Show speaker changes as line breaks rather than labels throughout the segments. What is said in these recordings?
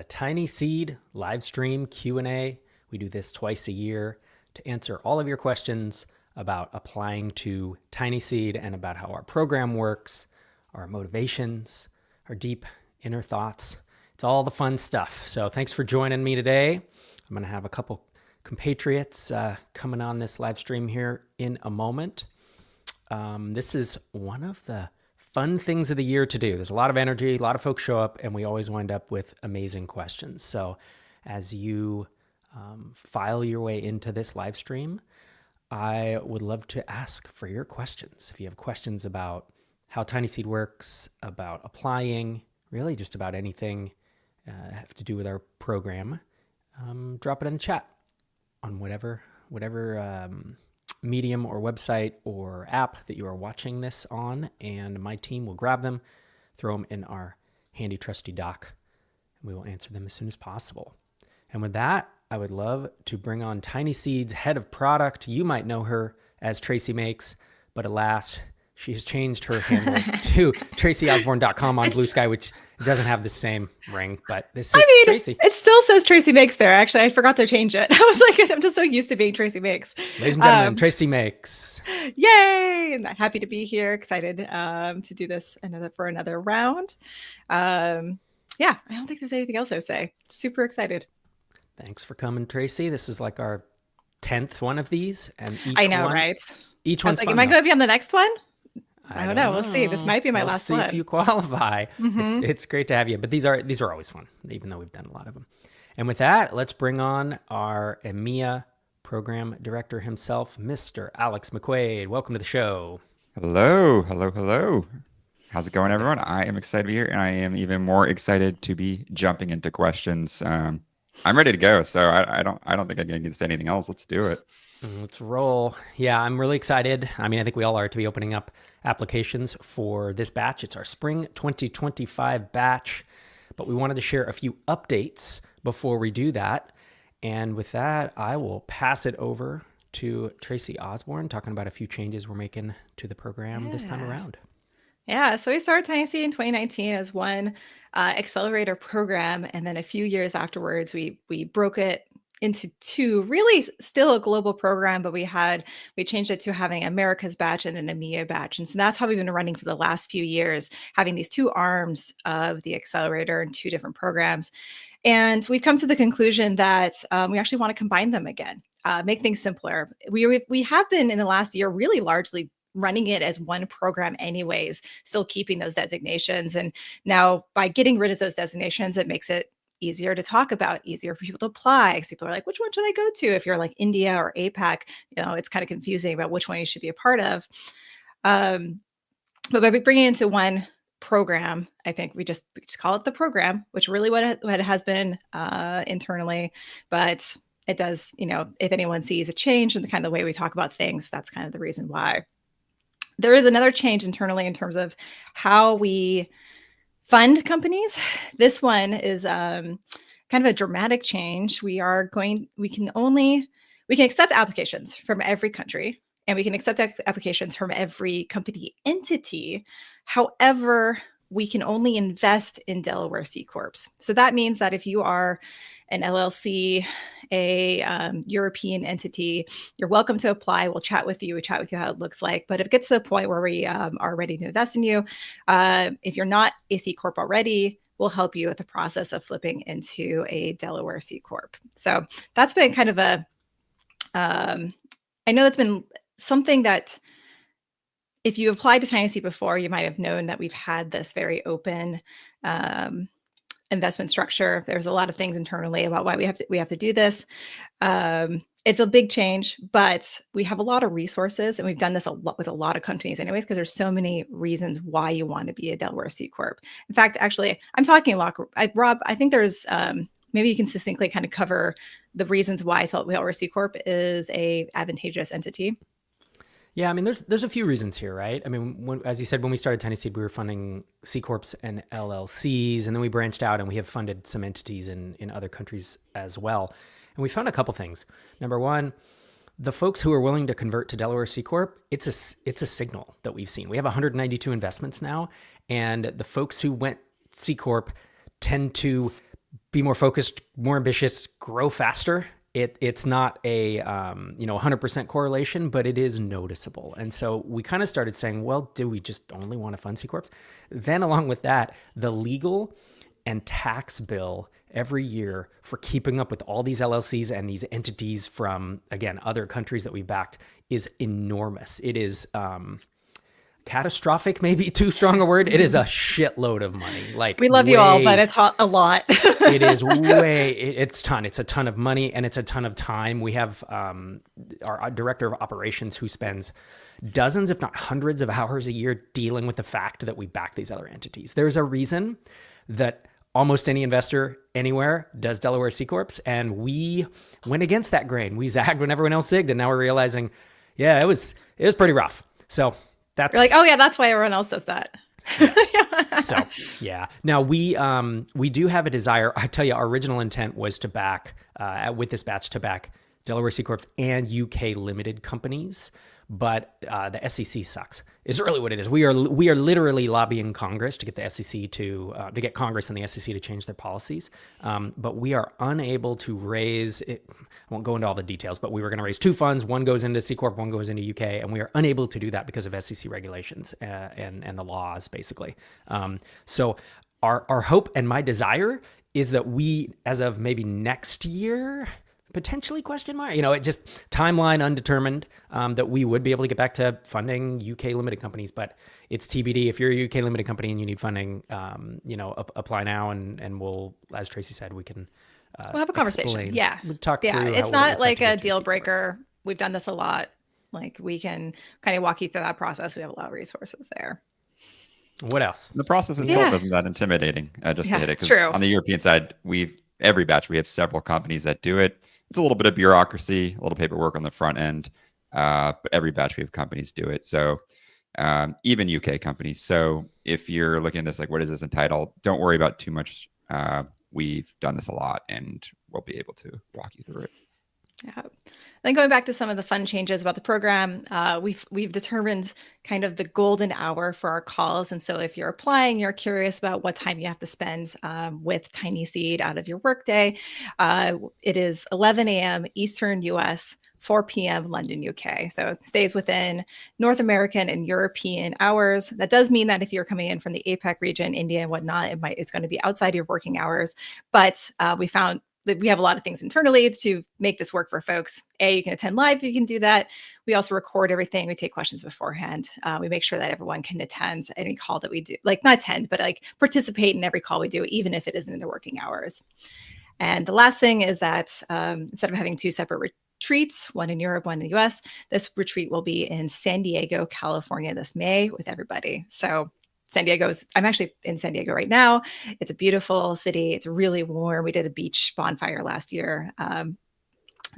A TinySeed live stream Q&A. We do this twice a year to answer all of your questions about applying to TinySeed and about how our program works, our motivations, our deep inner thoughts. It's all the fun stuff. So thanks for joining me today. I'm going to have a couple compatriots coming on this live stream here in a moment. This is one of the fun things of the year to do. There's a lot of energy, a lot of folks show up, and we always wind up with amazing questions. So as you file your way into this live stream, I would love to ask for your questions. If you have questions about how TinySeed works, about applying, really just about anything have to do with our program, drop it in the chat on whatever medium or website or app that you are watching this on, and my team will grab them, throw them in our handy trusty doc, and we will answer them as soon as possible. And with that, I would love to bring on TinySeed's head of product. You might know her as Tracy Makes, but alas, she has changed her handle to tracyosborn.com on Blue Sky, which doesn't have the same ring, but this is Tracy.
It still says Tracy Makes there. Actually, I forgot to change it. I was like, I'm just so used to being Tracy Makes.
Ladies and gentlemen, Tracy Makes.
Yay! And happy to be here. Excited to do this for another round. Yeah, I don't think there's anything else I would say. Super excited.
Thanks for coming, Tracy. This is like our 10th one of these, and
I know, right?
Each one's
like,
fun.
Am I going to be on the next one?
I
don't know. We'll see. This might be my last one.
We'll see if you qualify. It's great to have you. But these are always fun, even though we've done a lot of them. And with that, let's bring on our EMEA program director himself, Mr. Alex McQuade. Welcome to the show.
Hello. How's it going, everyone? I am excited to be here, and I am even more excited to be jumping into questions. I'm ready to go, so I don't think I need to say anything else. Let's do it.
Let's roll. Yeah, I'm really excited. I mean, I think we all are to be opening up applications for this batch. It's our spring 2025 batch, but we wanted to share a few updates before we do that. And with that, I will pass it over to Tracy Osborn, talking about a few changes we're making to the program this time around.
Yeah, so we started TinySeed in 2019 as one accelerator program, and then a few years afterwards, we broke it into two, really still a global program, but we changed it to having America's batch and an EMEA batch. And so that's how we've been running for the last few years, having these two arms of the accelerator and two different programs. And we've come to the conclusion that we actually want to combine them again, make things simpler. We have been in the last year really largely running it as one program anyways, still keeping those designations. And now by getting rid of those designations, it makes it easier to talk about, easier for people to apply. Because people are like, which one should I go to? If you're like India or APAC, it's kind of confusing about which one you should be a part of. But by bringing it into one program, I think we just call it the program, which really what it has been internally. But it does, if anyone sees a change in the kind of the way we talk about things, that's kind of the reason why. There is another change internally in terms of how we fund companies. This one is kind of a dramatic change. We can accept applications from every country, and we can accept applications from every company entity. However, we can only invest in Delaware C Corps. So that means that if you are an LLC, a European entity, you're welcome to apply. We'll chat with you. We chat with you how it looks like. But if it gets to the point where we are ready to invest in you, if you're not a C Corp already, we'll help you with the process of flipping into a Delaware C Corp. So that's been kind of I know that's been something that if you applied to TinySeed before, you might have known that we've had this very open investment structure. There's a lot of things internally about why we have to do this. It's a big change, but we have a lot of resources, and we've done this a lot with a lot of companies anyways, because there's so many reasons why you want to be a Delaware C Corp. In fact, actually, I'm talking a lot. Rob, I think there's maybe you can succinctly kind of cover the reasons why Delaware C Corp is a advantageous entity.
Yeah, I mean, there's a few reasons here, right? I mean, as you said, when we started TinySeed, we were funding C Corps and LLCs, and then we branched out and we have funded some entities in other countries as well. And we found a couple things. Number one, the folks who are willing to convert to Delaware C Corp, it's a signal that we've seen. We have 192 investments now, and the folks who went C Corp tend to be more focused, more ambitious, grow faster. It's not a 100% correlation, but it is noticeable. And so we kind of started saying, well, do we just only want to fund C Corps? Then along with that, the legal and tax bill every year for keeping up with all these LLCs and these entities from, again, other countries that we backed is enormous. It is catastrophic, maybe too strong a word. It is a shitload of money. Like,
we love you all, but it's a lot.
It is it's a ton of money, and it's a ton of time. We have our director of operations who spends dozens, if not hundreds of hours a year dealing with the fact that we back these other entities. There's a reason that almost any investor anywhere does Delaware C Corps, and we went against that grain. We zagged when everyone else zigged, and now we're realizing, yeah, it was pretty rough. So that's
You're like, oh yeah, that's why everyone else does that.
Yes. So yeah. Now we do have a desire. I tell you, our original intent was to back with this batch to back Delaware C Corps and UK limited companies, but the SEC sucks. Is really what it is. We are literally lobbying Congress to get the SEC to get Congress and the SEC to change their policies, but we are unable to raise it. I won't go into all the details, but we were going to raise two funds. One goes into C Corp, one goes into UK, and we are unable to do that because of SEC regulations and the laws, basically. So our hope and my desire is that we, as of maybe next year, potentially question mark, it just timeline undetermined, that we would be able to get back to funding UK limited companies, but it's TBD. If you're a UK limited company and you need funding, apply now, and we'll, as Tracy said, we can
we'll have a conversation.
explain.
Yeah.
We'll talk through.
It's
how
not
it's
like
to
a
get to
deal
C Corp.
breaker. We've done this a lot. Like, we can kind of walk you through that process. We have a lot of resources there.
What else?
The process itself isn't that intimidating, just to hit it. Because on the European side, every batch, we have several companies that do it. It's a little bit of bureaucracy, a little paperwork on the front end, but every batch we have companies do it. So even UK companies. So if you're looking at this, like, what is this entitled? Don't worry about too much. We've done this a lot, and we'll be able to walk you through it.
Yeah. Then going back to some of the fun changes about the program, we've determined kind of the golden hour for our calls. And so if you're applying, you're curious about what time you have to spend with TinySeed out of your workday, it is 11 a.m. Eastern US, 4 p.m. London, UK. So it stays within North American and European hours. That does mean that if you're coming in from the APAC region, India and whatnot, it's going to be outside your working hours. But we found that we have a lot of things internally to make this work for folks. You can attend live, you can do that. We also record everything. We take questions beforehand. We make sure that everyone can attend any call that we do, like not attend, but like participate in every call we do, even if it isn't in their working hours. And the last thing is that instead of having two separate retreats, one in Europe, one in the US, this retreat will be in San Diego, California this May with everybody. So I'm actually in San Diego right now. It's a beautiful city. It's really warm. We did a beach bonfire last year.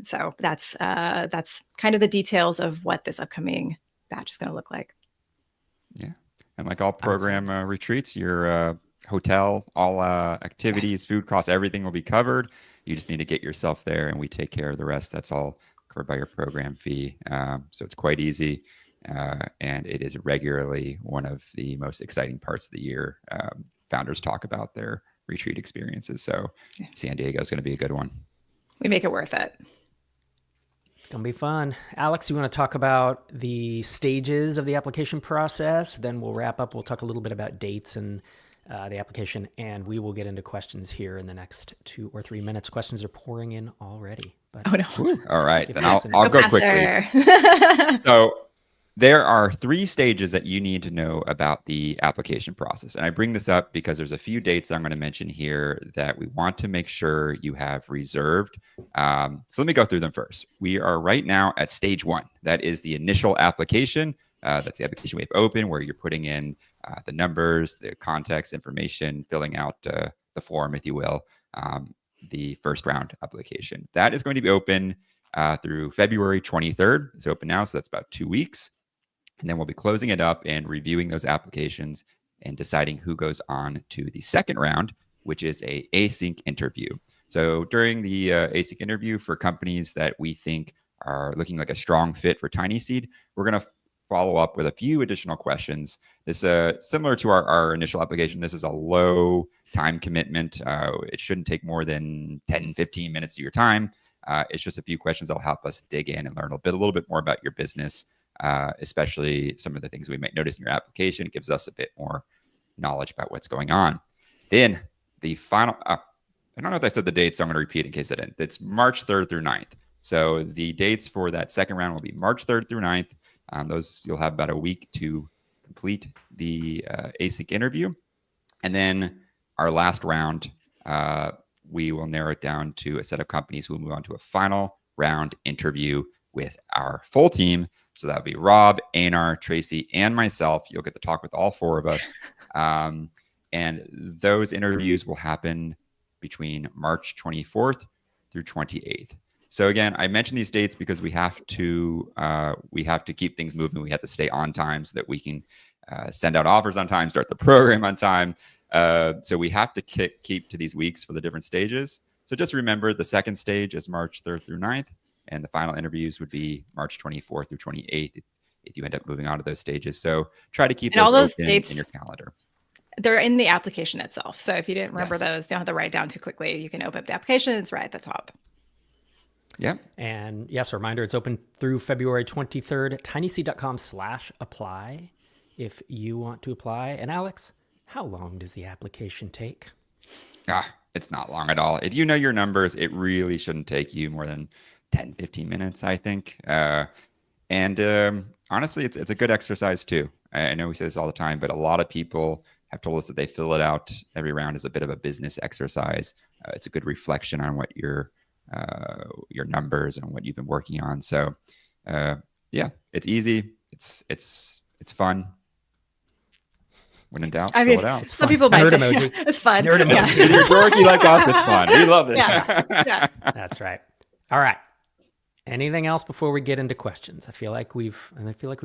So that's kind of the details of what this upcoming batch is going to look like.
Yeah. And like all program retreats, your hotel, all activities, food costs, everything will be covered. You just need to get yourself there, and we take care of the rest. That's all covered by your program fee. So it's quite easy. And it is regularly one of the most exciting parts of the year. Founders talk about their retreat experiences. So San Diego is going to be a good one.
We make it worth it.
It's going to be fun. Alex, you want to talk about the stages of the application process? Then we'll wrap up. We'll talk a little bit about dates and the application, and we will get into questions here in the next 2 or 3 minutes. Questions are pouring in already. But
oh, no.
All right. Then I'll go quickly. So there are 3 stages that you need to know about the application process. And I bring this up because there's a few dates I'm going to mention here that we want to make sure you have reserved. So let me go through them first. We are right now at stage 1. That is the initial application. That's the application we have open, where you're putting in the numbers, the context information, filling out the form, if you will, the first round application. That is going to be open through February 23rd. It's open now, so that's about 2 weeks. And then we'll be closing it up and reviewing those applications and deciding who goes on to the second round, which is a async interview. So during the async interview for companies that we think are looking like a strong fit for TinySeed, we're going to follow up with a few additional questions. This similar to our initial application. This is a low time commitment. It shouldn't take more than 10, 15 minutes of your time. It's just a few questions that'll help us dig in and learn a little bit more about your business, especially some of the things we might notice in your application. It gives us a bit more knowledge about what's going on. Then the final, I don't know if I said the dates, so I'm going to repeat in case I didn't. It's March 3rd through 9th. So the dates for that second round will be March 3rd through 9th. Those you'll have about a week to complete the async interview. And then our last round, we will narrow it down to a set of companies who will move on to a final round interview with our full team. So that would be Rob, Einar, Tracy, and myself. You'll get to talk with all four of us. And those interviews will happen between March 24th through 28th. So again, I mentioned these dates because we have to keep things moving. We have to stay on time so that we can send out offers on time, start the program on time. So we have to keep to these weeks for the different stages. So just remember the second stage is March 3rd through 9th, and the final interviews would be March 24th through 28th if you end up moving on to those stages. So try to keep those open in your calendar.
They're in the application itself. So if you didn't remember those, don't have to write down too quickly. You can open up the application. It's right at the top.
Yeah. And yes, a reminder, it's open through February 23rd, tinyseed.com/apply if you want to apply. And Alex, how long does the application take?
It's not long at all. If you know your numbers, it really shouldn't take you more than 10, 15 minutes, I think. And honestly, it's a good exercise too. I know we say this all the time, but a lot of people have told us that they fill it out every round as a bit of a business exercise. It's a good reflection on what your numbers and what you've been working on. So yeah, it's easy. It's fun. When in doubt, fill it out.
Some fun. People might
nerd
think,
emoji.
Yeah, it's fun.
Nerd emoji.
If you're dorky like us, it's fun. We love it.
Yeah.
That's right. All right. Anything else before we get into questions? I feel like we've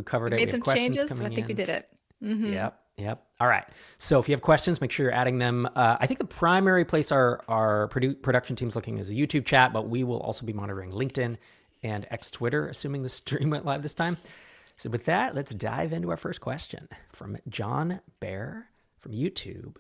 covered it.
Made some changes,
but
I think we did it. Mm-hmm.
Yep. All right. So if you have questions, make sure you're adding them. I think the primary place our production team's looking is a YouTube chat, but we will also be monitoring LinkedIn and X Twitter, assuming the stream went live this time. So with that, let's dive into our first question from John Bear from YouTube.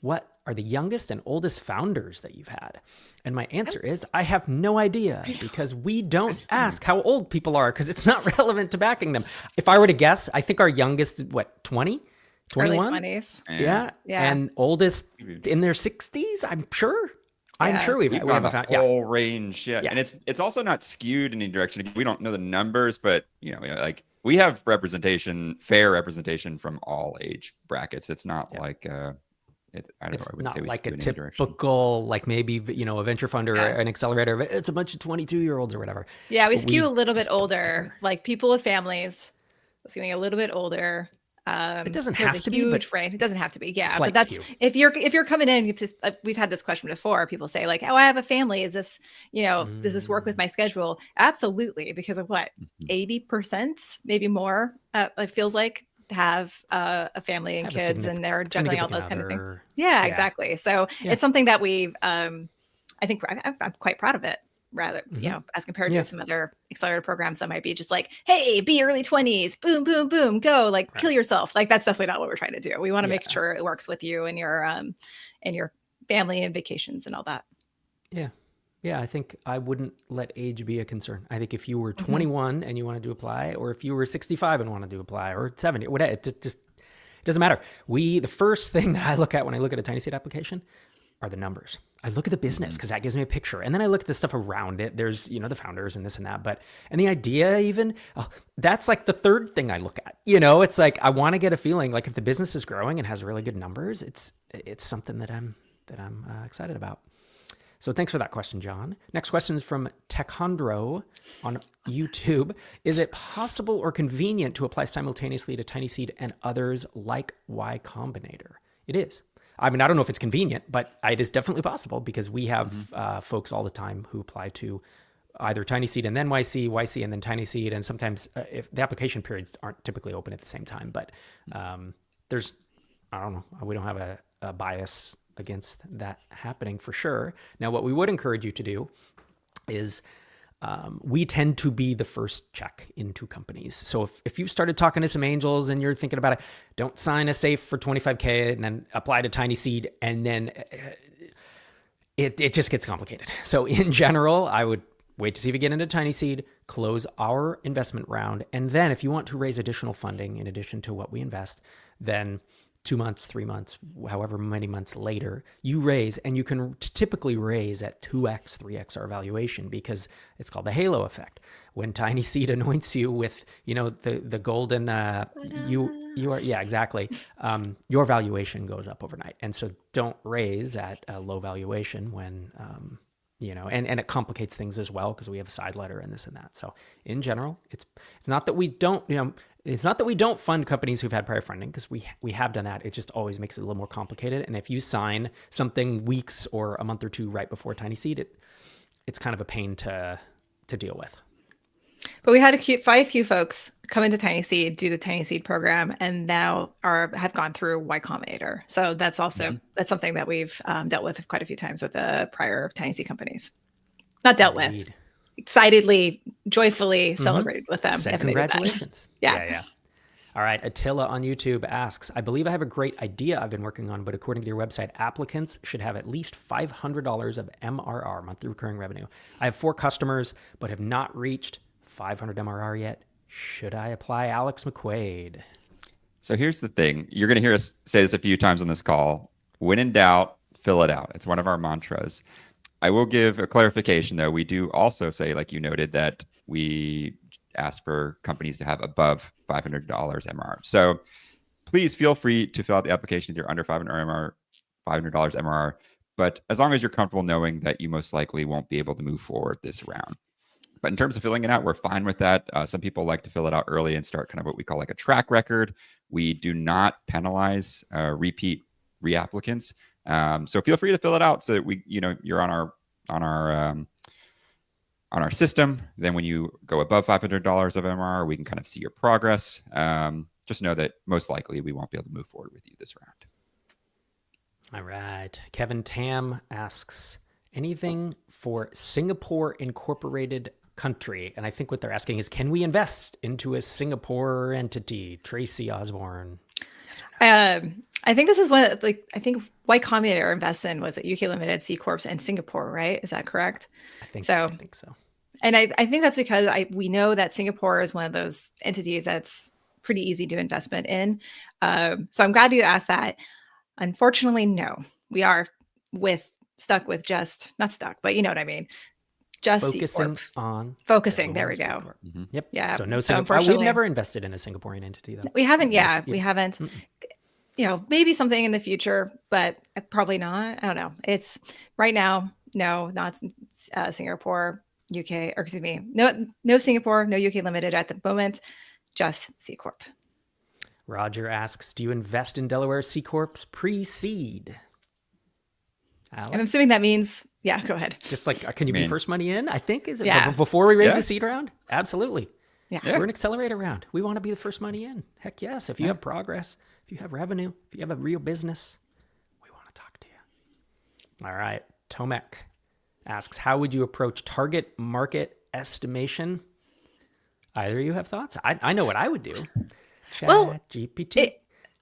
What are the youngest and oldest founders that you've had? And my answer is, I have no idea, because we don't ask how old people are because it's not relevant to backing them. If I were to guess, I think our youngest is 20? 21?
Early 20s.
Yeah. And oldest in their 60s, I'm sure. I'm sure we've
gone the whole range. Yeah. And it's also not skewed in any direction. We don't know the numbers, but like we have fair representation from all age brackets. It's not like
it's not like a typical, like maybe, a venture fund or an accelerator. It's a bunch of 22-year-olds or whatever.
Yeah, we skew a little bit older, like people with families, skewing a little bit older.
It doesn't have to be,
but it doesn't have to be. Yeah,
but
that's if you're coming in. We've had this question before. People say like, "Oh, I have a family. Is this does this work with my schedule?" Absolutely, because of what 80%, maybe more. It feels like have a family and kids, and they're juggling all those kind of things. Yeah, exactly. So it's something that we've. I think I'm quite proud of it. Rather, as compared to some other accelerator programs that might be just like, hey, be early 20s, boom, boom, boom, go, like kill yourself. Like that's definitely not what we're trying to do. We want to make sure it works with you and your family and vacations and all that. Yeah.
Yeah. I think I wouldn't let age be a concern. I think if you were 21 and you wanted to apply, or if you were 65 and wanted to apply, or 70, whatever, it just doesn't matter. The first thing that I look at when I look at a TinySeed application are the numbers. I look at the business because that gives me a picture. And then I look at the stuff around it. There's, the founders and this and that, and the idea even, that's like the third thing I look at. It's like, I want to get a feeling like if the business is growing and has really good numbers, it's something that I'm excited about. So thanks for that question, John. Next question is from Techondro on YouTube. Is it possible or convenient to apply simultaneously to TinySeed and others like Y Combinator? It is. I mean, I don't know if it's convenient, but it is definitely possible because we have folks all the time who apply to either TinySeed and then YC, YC and then TinySeed. And sometimes if the application periods aren't typically open at the same time, but I don't know, we don't have a bias against that happening for sure. Now, what we would encourage you to do is we tend to be the first check into companies. So if you've started talking to some angels and you're thinking about it, don't sign a safe for 25K and then apply to TinySeed, and then it just gets complicated. So in general, I would wait to see if we get into TinySeed, close our investment round, and then if you want to raise additional funding in addition to what we invest, then 2 months, 3 months, however many months later, you raise, and you can typically raise at 2x, 3x our valuation, because it's called the halo effect. When TinySeed anoints you with, the golden, exactly. Your valuation goes up overnight. And so don't raise at a low valuation when, and it complicates things as well, because we have a side letter and this and that. So in general, it's not that we don't, it's not that we don't fund companies who've had prior funding, because we have done that. It just always makes it a little more complicated. And if you sign something weeks or a month or two right before TinySeed, it's kind of a pain to deal with.
But we had a few folks come into TinySeed, do the TinySeed program, and now have gone through Y Combinator. So that's also that's something that we've dealt with quite a few times with the prior TinySeed companies. Not dealt with. Excitedly, joyfully celebrated with them.
Said congratulations.
Yeah.
All right. Attila on YouTube asks, I believe I have a great idea I've been working on, but according to your website, applicants should have at least $500 of MRR, monthly recurring revenue. I have 4 customers, but have not reached 500 MRR yet. Should I apply Alex McQuade?
So here's the thing. You're going to hear us say this a few times on this call. When in doubt, fill it out. It's one of our mantras. I will give a clarification, though. We do also say, like you noted, that we ask for companies to have above $500 MRR. So please feel free to fill out the application if you're under $500 MRR. But as long as you're comfortable knowing that you most likely won't be able to move forward this round. But in terms of filling it out, we're fine with that. Some people like to fill it out early and start kind of what we call like a track record. We do not penalize repeat reapplicants. So feel free to fill it out so that you're on our system. Then when you go above $500 of MRR, we can kind of see your progress. Just know that most likely we won't be able to move forward with you this round.
All right. Kevin Tam asks, anything for Singapore incorporated country? And I think what they're asking is, can we invest into a Singapore entity? Tracy Osborn. Yes or no?
I think this is what, I think Y Combinator invests in was at UK Limited, C Corps, and Singapore, right? Is that correct?
I think so.
And I think that's because we know that Singapore is one of those entities that's pretty easy to investment in. So I'm glad you asked that. Unfortunately, no. We are stuck with not stuck, but you know what I mean. Just
focusing
on focusing. There we go.
Mm-hmm. Yep.
Yeah.
So no Singapore. We've never invested in a Singaporean entity though.
We haven't. Yeah, we haven't. Maybe something in the future, but probably not. I don't know. It's right now. No, not Singapore, UK, or excuse me. No Singapore, no UK Limited at the moment. Just C Corp.
Roger asks, do you invest in Delaware C Corps pre-seed? Alex?
I'm assuming that means, yeah, go ahead.
Just like, can you be first money in? I think, is it before we raise the seed round? Absolutely.
Yeah.
We're an accelerator round. We want to be the first money in. Heck yes. If you have progress, if you have revenue, if you have a real business, we want to talk to you. All right. Tomek asks, how would you approach target market estimation? Either of you have thoughts? I know what I would do. GPT.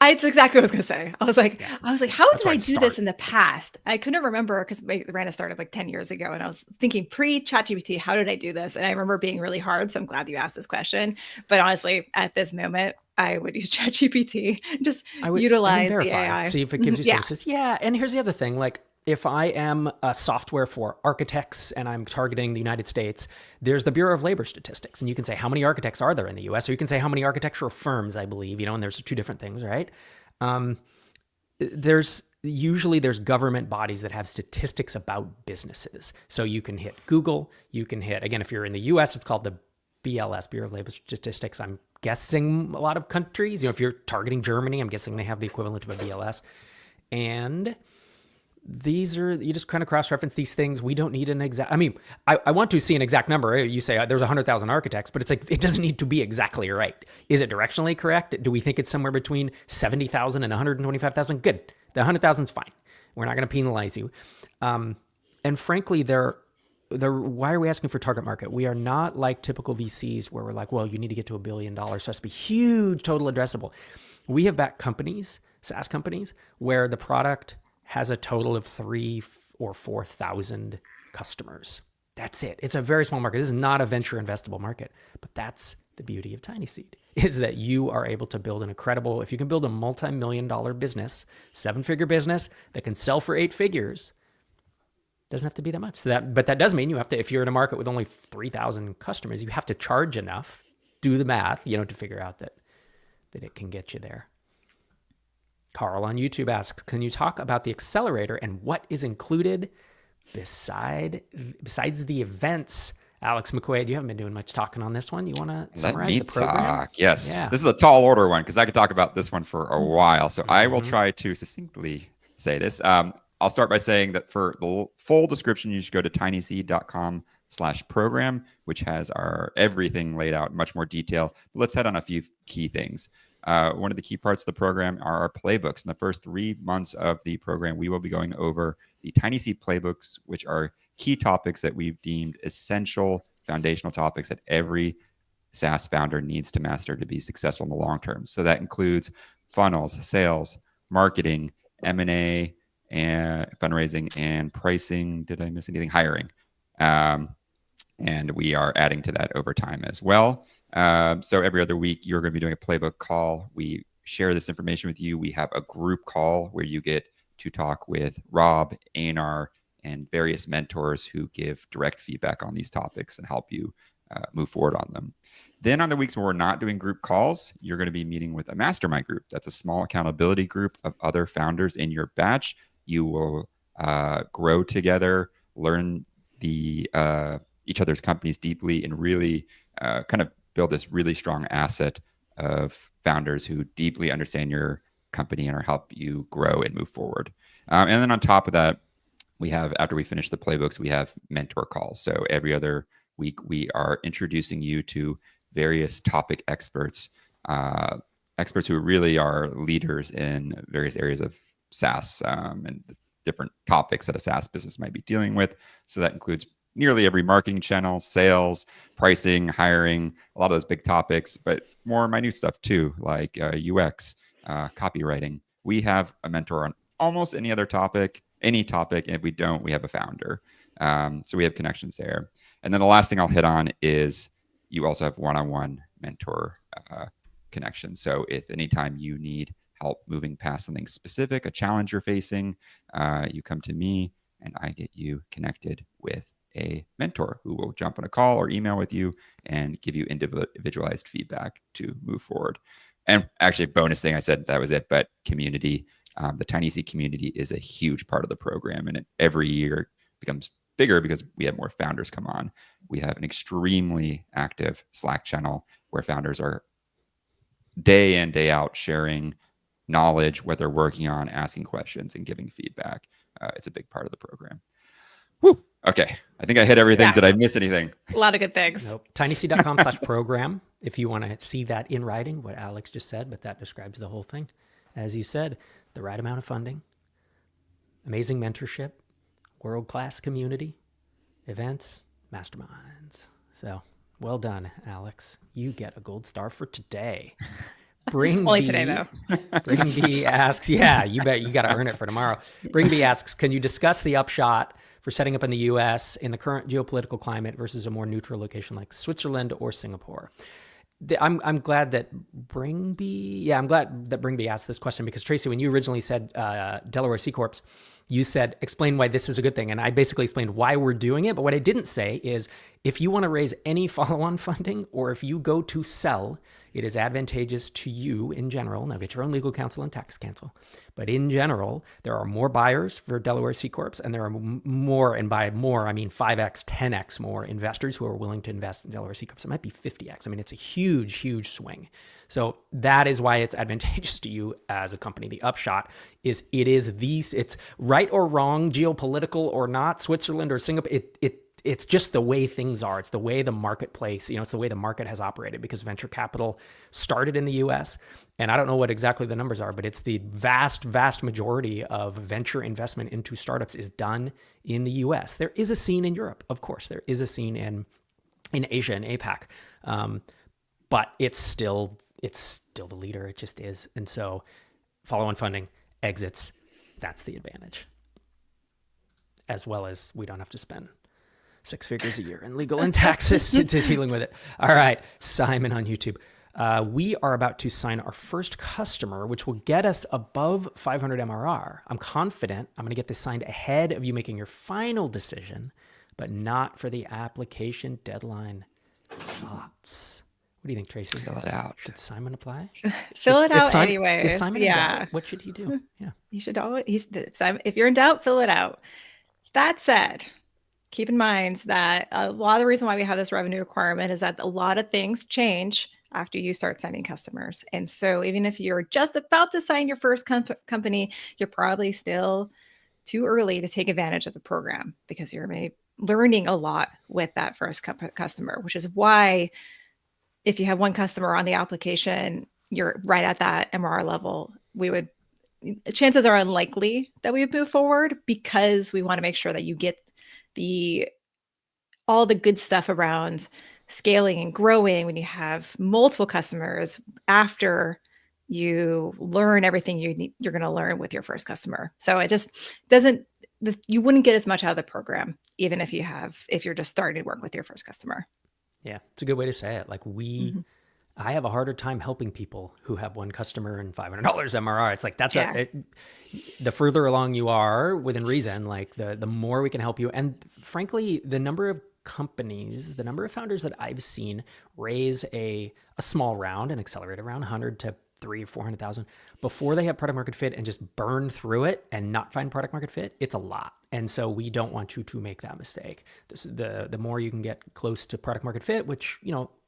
It's exactly what I was going to say. I was like, how did I do this in the past? I couldn't remember because Rana started like 10 years ago, and I was thinking pre-ChatGPT, how did I do this? And I remember being really hard. So I'm glad you asked this question. But honestly, at this moment, I would use ChatGPT. Just utilize the AI.
See if it gives you services. Yeah. And here's the other thing. Like, if I am a software for architects and I'm targeting the United States, there's the Bureau of Labor Statistics. And you can say, how many architects are there in the US? Or you can say, how many architectural firms, I believe, and there's 2 different things, right? There's government bodies that have statistics about businesses. So you can hit Google, you can hit, again, if you're in the US, it's called the BLS, Bureau of Labor Statistics. I'm guessing a lot of countries, if you're targeting Germany, I'm guessing they have the equivalent of a BLS. And you just kind of cross-reference these things. We don't need an exact, I want to see an exact number. You say there's 100,000 architects, but it's like, it doesn't need to be exactly right. Is it directionally correct? Do we think it's somewhere between 70,000 and 125,000? Good. The 100,000 is fine. We're not going to penalize you. And frankly, why are we asking for target market? We are not like typical VCs where we're like, well, you need to get to $1 billion. So it has to be huge total addressable. We have backed companies, SaaS companies, where the product has a total of 3,000 or 4,000 customers. That's it. It's a very small market. This is not a venture investable market, but that's the beauty of TinySeed, is that you are able to build an incredible, if you can build a multi-million-dollar business, 7-figure business that can sell for 8 figures, doesn't have to be that much. But that does mean you have to, if you're in a market with only 3,000 customers, you have to charge enough, do the math, to figure out that it can get you there. Carl on YouTube asks, can you talk about the accelerator and what is included besides the events? Alex McQuade, you haven't been doing much talking on this one. You want to summarize the program?
Talk. Yes.
Yeah.
This is a tall order one because I could talk about this one for a while. So I will try to succinctly say this. I'll start by saying that for the full description, you should go to tinyseed.com/program, which has our everything laid out in much more detail. But let's head on a few key things. One of the key parts of the program are our playbooks. In the first 3 months of the program, we will be going over the TinySeed playbooks, which are key topics that we've deemed essential foundational topics that every SaaS founder needs to master to be successful in the long term. So that includes funnels, sales, marketing, M&A, and fundraising and pricing. Did I miss anything? Hiring. And we are adding to that over time as well. So every other week, you're going to be doing a playbook call. We share this information with you. We have a group call where you get to talk with Rob, Einar, and various mentors who give direct feedback on these topics and help you move forward on them. Then on the weeks where we're not doing group calls, you're going to be meeting with a mastermind group. That's a small accountability group of other founders in your batch. You will grow together, learn each other's companies deeply, and really kind of build this really strong asset of founders who deeply understand your company and are help you grow and move forward. And then on top of that, we have, after we finish the playbooks, we have mentor calls. So every other week, we are introducing you to various topic experts, experts who really are leaders in various areas of SaaS and different topics that a SaaS business might be dealing with. So that includes nearly every marketing channel, sales, pricing, hiring, a lot of those big topics, but more minute stuff too, like UX, copywriting. We have a mentor on almost any other topic, and if we don't, we have a founder. So we have connections there. And then the last thing I'll hit on is you also have one-on-one mentor connections. So if anytime you need help moving past something specific, a challenge you're facing, you come to me and I get you connected with a mentor who will jump on a call or email with you and give you individualized feedback to move forward. And actually, bonus thing, I said that was it, but community, the TinySeed community is a huge part of the program, and every year becomes bigger because we have more founders come on. We have an extremely active Slack channel where founders are day in, day out sharing knowledge, what they're working on, asking questions, and giving feedback. It's a big part of the program. Whew. Okay. I think I hit everything. Yeah. Did I miss anything?
A lot of good things.
Nope. tinyseed.com/program. If you want to see that in writing, what Alex just said, but that describes the whole thing. As you said, the right amount of funding, amazing mentorship, world-class community, events, masterminds. So well done, Alex. You get a gold star for today.
Only today, though.
Bring B asks, yeah, you bet you got to earn it for tomorrow. Bring B asks, can you discuss the upshot for setting up in the U.S. in the current geopolitical climate versus a more neutral location like Switzerland or Singapore? I'm glad that Bring B asked this question because, Tracy, when you originally said Delaware C Corps, you said, explain why this is a good thing. And I basically explained why we're doing it. But what I didn't say is if you want to raise any follow-on funding or if you go to sell, it is advantageous to you in general. Now get your own legal counsel and tax counsel. But in general, there are more buyers for Delaware C Corps, and there are more, and by more, I mean 5x, 10x more investors who are willing to invest in Delaware C Corps. It might be 50x. I mean, it's a huge, huge swing. So that is why it's advantageous to you as a company. The upshot is it's right or wrong, geopolitical or not, Switzerland or Singapore. it's just the way things are. It's the way the marketplace, it's the way the market has operated, because venture capital started in the US. And I don't know what exactly the numbers are, but it's the vast, vast majority of venture investment into startups is done in the US. There is a scene in Europe, of course. There is a scene in Asia and APAC. But it's still the leader. It just is. And so follow-on funding, exits, that's the advantage. As well as we don't have to spend 6 figures a year in legal and taxes to dealing with it. All right, Simon on YouTube. We are about to sign our first customer, which will get us above 500 MRR. I'm confident I'm going to get this signed ahead of you making your final decision, but not for the application deadline. Thoughts? What do you think, Tracy?
Fill it out.
Should Simon apply?
Fill it out anyway.
Is Simon in doubt? What should he do? Yeah.
You should always, Simon, if you're in doubt, fill it out. That said, keep in mind that a lot of the reason why we have this revenue requirement is that a lot of things change after you start signing customers. And so even if you're just about to sign your first company, you're probably still too early to take advantage of the program, because you're maybe learning a lot with that first customer, which is why if you have one customer on the application, you're right at that MRR level, chances are unlikely that we would move forward, because we want to make sure that you get all the good stuff around scaling and growing when you have multiple customers after you learn everything you're going to learn with your first customer. So it just you wouldn't get as much out of the program, even if you're just starting to work with your first customer.
Yeah, it's a good way to say it. Like I have a harder time helping people who have one customer and $500 MRR. It's like, the further along you are within reason, like the more we can help you. And frankly, the number of companies, the number of founders that I've seen raise a small round, an accelerator round, 100 to 300 or 400,000 before they have product market fit and just burn through it and not find product market fit, it's a lot. And so we don't want you to make that mistake. The more you can get close to product market fit, which,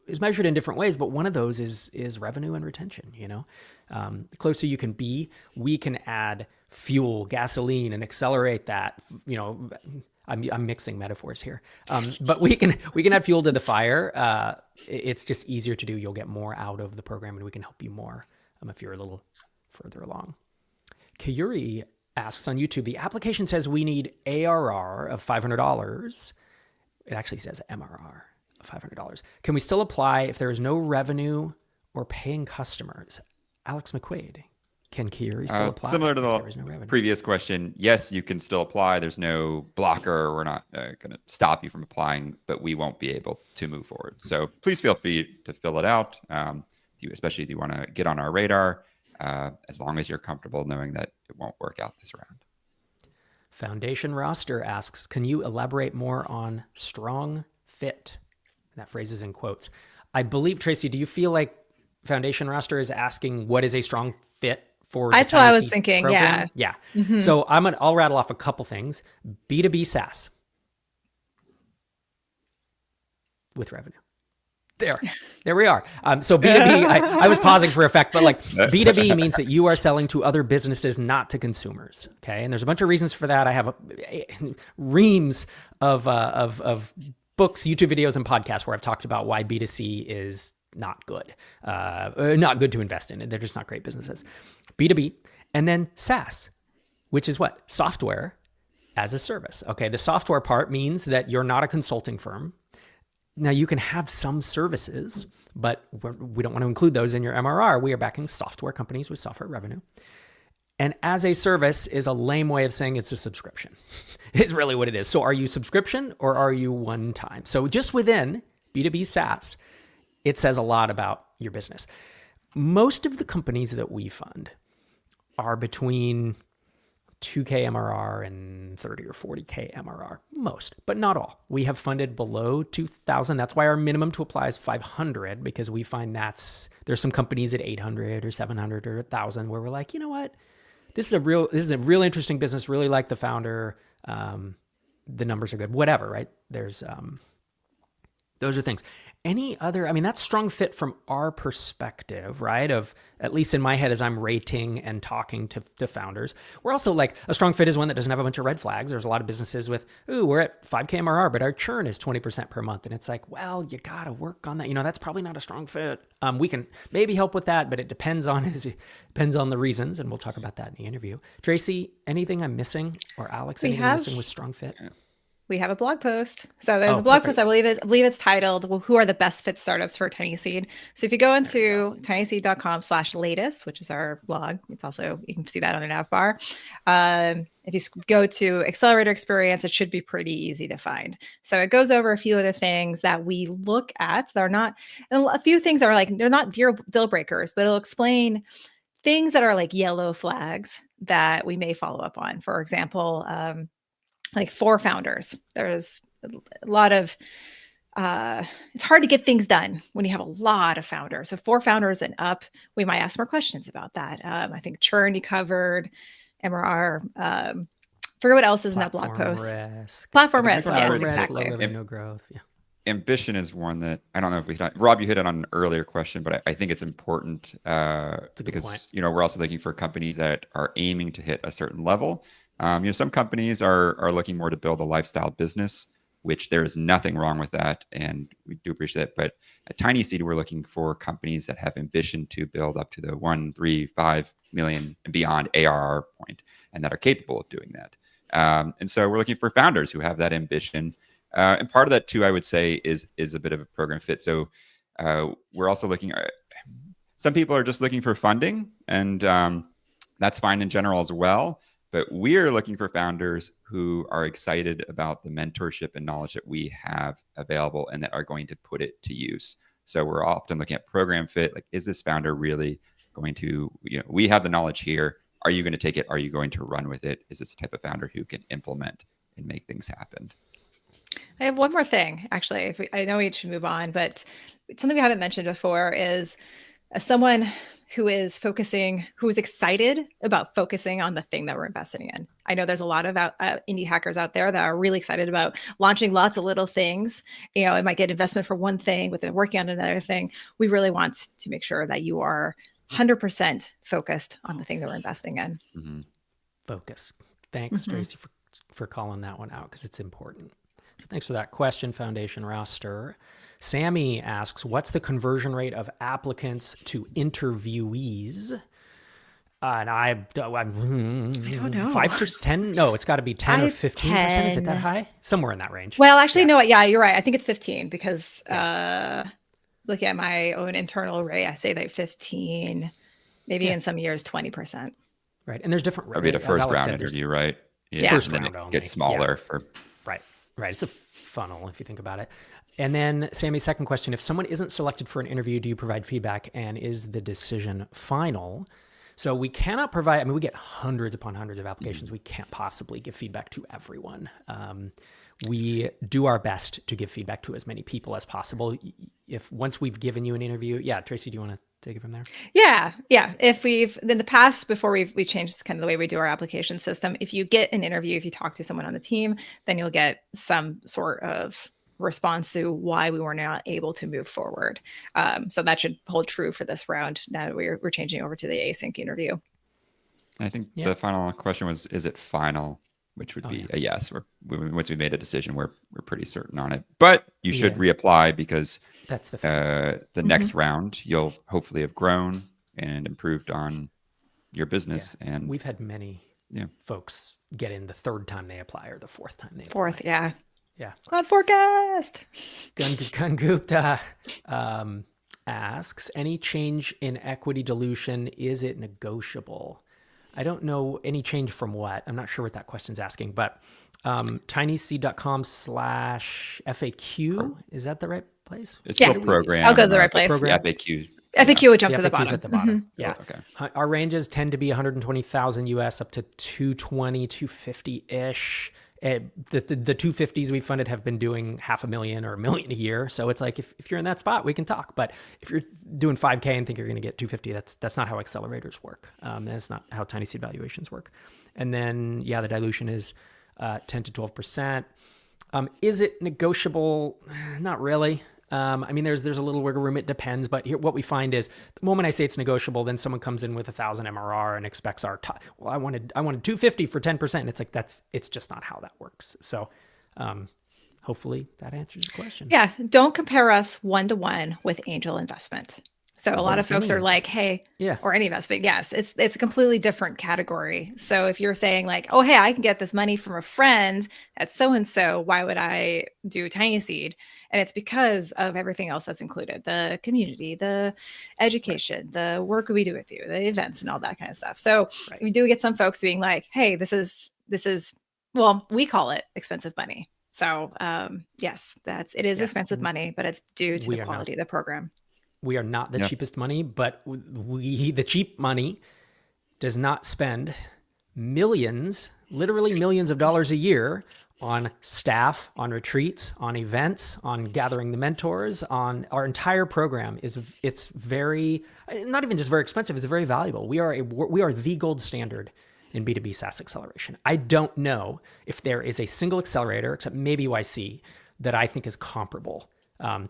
is measured in different ways, but one of those is revenue and retention. The closer you can be, we can add fuel, gasoline, and accelerate that. I'm mixing metaphors here, but we can add fuel to the fire. It's just easier to do. You'll get more out of the program, and we can help you more if you're a little further along. Kayuri asks on YouTube, the application says we need ARR of $500. It actually says MRR. $500. Can we still apply if there is no revenue or paying customers? Alex McQuade, can Kayuri still apply?
Similar to the previous question, yes, you can still apply. There's no blocker. We're not going to stop you from applying, but we won't be able to move forward. So please feel free to fill it out, especially if you want to get on our radar, as long as you're comfortable knowing that it won't work out this round.
Foundation Roster asks, can you elaborate more on strong fit? That phrase is in quotes. I believe, Tracy, do you feel like Foundation Roster is asking what is a strong fit for the
That's what I was
TinySeed
thinking.
program?
Yeah.
Yeah. So I'll rattle off a couple things. B2B SaaS with revenue. There we are. So B2B, I was pausing for effect, but like B2B means that you are selling to other businesses, not to consumers. Okay. And there's a bunch of reasons for that. I have reams of books, YouTube videos, and podcasts where I've talked about why B2C is not good to invest in. They're just not great businesses. B2B, and then SaaS, which is what? Software as a service. Okay, the software part means that you're not a consulting firm. Now you can have some services, but we don't want to include those in your MRR. We are backing software companies with software revenue. And as a service is a lame way of saying it's a subscription. It's really what it is. So are you subscription or are you one time? So just within B2B SaaS, it says a lot about your business. Most of the companies that we fund are between 2K MRR and 30 or 40K MRR. Most, but not all. We have funded below 2,000. That's why our minimum to apply is 500, because we find there's some companies at 800 or 700 or 1,000 where we're like, you know what? This is a real interesting business. Really like the founder. The numbers are good. Whatever, right? There's Those are things. Any other, I mean, that's strong fit from our perspective, right? Of, at least in my head, as I'm rating and talking to founders. We're also like, a strong fit is one that doesn't have a bunch of red flags. There's a lot of businesses with, ooh, we're at 5K MRR, but our churn is 20% per month. And it's like, well, you got to work on that. You know, that's probably not a strong fit. We can maybe help with that, but it depends on the reasons. And we'll talk about that in the interview. Tracy, anything I'm missing, or Alex, anything I'm missing with strong fit?
We have a blog post. So there's a blog post, I believe it's titled, well, Who are the Best Fit Startups for TinySeed? So if you go into tinyseed.com/latest, which is our blog, it's also, you can see that on the nav bar. If you go to Accelerator Experience, it should be pretty easy to find. So it goes over a few other things that we look at that are not, and a few things are like, they're not deal breakers, but it'll explain things that are like yellow flags that we may follow up on. For example, like 4 founders. There's a lot of, it's hard to get things done when you have a lot of founders. So 4 founders and up, we might ask more questions about that. I think churn you covered, MRR, forget what else is in that blog post. Platform risk. Yes, exactly.
Low revenue growth. Yeah.
Ambition is one that I don't know if we hit on. Rob, you hit on an earlier question, but I think it's important because, you know, we're also looking for companies that are aiming to hit a certain level. You know, some companies are looking more to build a lifestyle business, which there is nothing wrong with that, and we do appreciate it. But at TinySeed, we're looking for companies that have ambition to build up to the 1, 3, 5 million and beyond ARR point, and that are capable of doing that. And so we're looking for founders who have that ambition. And part of that too, I would say, is a bit of a program fit. So we're also looking. Some people are just looking for funding, and that's fine in general as well. But we're looking for founders who are excited about the mentorship and knowledge that we have available and that are going to put it to use. So we're often looking at program fit. Like, is this founder really going to, you know, we have the knowledge here. Are you going to take it? Are you going to run with it? Is this the type of founder who can implement and make things happen?
I have one more thing, actually. I know we should move on, but something we haven't mentioned before is someone who is excited about focusing on the thing that we're investing in. I know there's a lot of indie hackers out there that are really excited about launching lots of little things. You know, it might get investment for one thing, but then working on another thing. We really want to make sure that you are 100% focused on the thing that we're investing in.
Mm-hmm.
Focus. Thanks, Tracy, for calling that one out, because it's important. So thanks for that question, Foundation Roster. Sammy asks, what's the conversion rate of applicants to interviewees? And I don't know. 5%, 10? No, it's got to be 10 or 15%. Is it that high? Somewhere in that range.
Well, actually, no. Yeah, you're right. I think it's 15 because looking at my own internal rate, I say like 15, maybe in some years 20%.
Right, and there's different.
That'd be the first round interview, right?
Yeah.
First
and then
round
it
only.
gets smaller for.
Right. It's a funnel if you think about it. And then Sammy's second question, if someone isn't selected for an interview, do you provide feedback, and is the decision final? So we cannot provide, I mean, we get hundreds upon hundreds of applications. We can't possibly give feedback to everyone. We do our best to give feedback to as many people as possible. Once we've given you an interview, Tracy, do you want to take it from there?
Yeah. If we've, in the past, before we changed kind of the way we do our application system, if you get an interview, if you talk to someone on the team, then you'll get some sort of response to why we were not able to move forward. So that should hold true for this round. Now that we're changing over to the async interview.
I think the final question was, is it final? Which would be a yes. Once we made a decision, we're pretty certain on it. But you should reapply, because
that's the
next round you'll hopefully have grown and improved on your business.
Yeah.
And
we've had many folks get in the third time they apply or the fourth time they apply.
Fourth, yeah.
Cloud
forecast.
Gun Gupta asks, any change in equity dilution, is it negotiable? I don't know any change from what. I'm not sure what that question's asking, but tinyseed.com/FAQ, is that the right place?
It's still program.
I'll go to the right place.
FAQ.
FAQ would jump to the
FAQ's
bottom.
At the bottom. Yeah.
Okay.
Our ranges tend to be 120,000 US up to 220, 250-ish. The 250s we funded have been doing $500,000 or $1 million a year. So it's like, if you're in that spot, we can talk. But if you're doing 5K and think you're going to get 250, that's not how accelerators work. That's not how TinySeed valuations work. And then, the dilution is 10 to 12%. Is it negotiable? Not really. I mean, there's a little wiggle room. It depends, but here, what we find is the moment I say it's negotiable, then someone comes in with 1,000 MRR and expects our top. Well, I wanted 250 for 10%. And it's like it's just not how that works. So, hopefully that answers the question.
Yeah, don't compare us one-to-one with angel investment. So a lot of folks are like, hey, or any investment. Yes, it's a completely different category. So if you're saying like, oh, hey, I can get this money from a friend at so-and-so, why would I do TinySeed? And it's because of everything else that's included, the community, the education, the work we do with you, the events and all that kind of stuff. So we do get some folks being like, hey, this is, well, we call it expensive money. So yes, it is expensive money, but it's due to the quality of the program.
We are not the cheapest money, but the cheap money does not spend millions, literally millions of dollars a year on staff, on retreats, on events, on gathering the mentors, on our entire program. It's very, not even just very expensive, it's very valuable. We are the gold standard in B2B SaaS acceleration. I don't know if there is a single accelerator, except maybe YC, that I think is comparable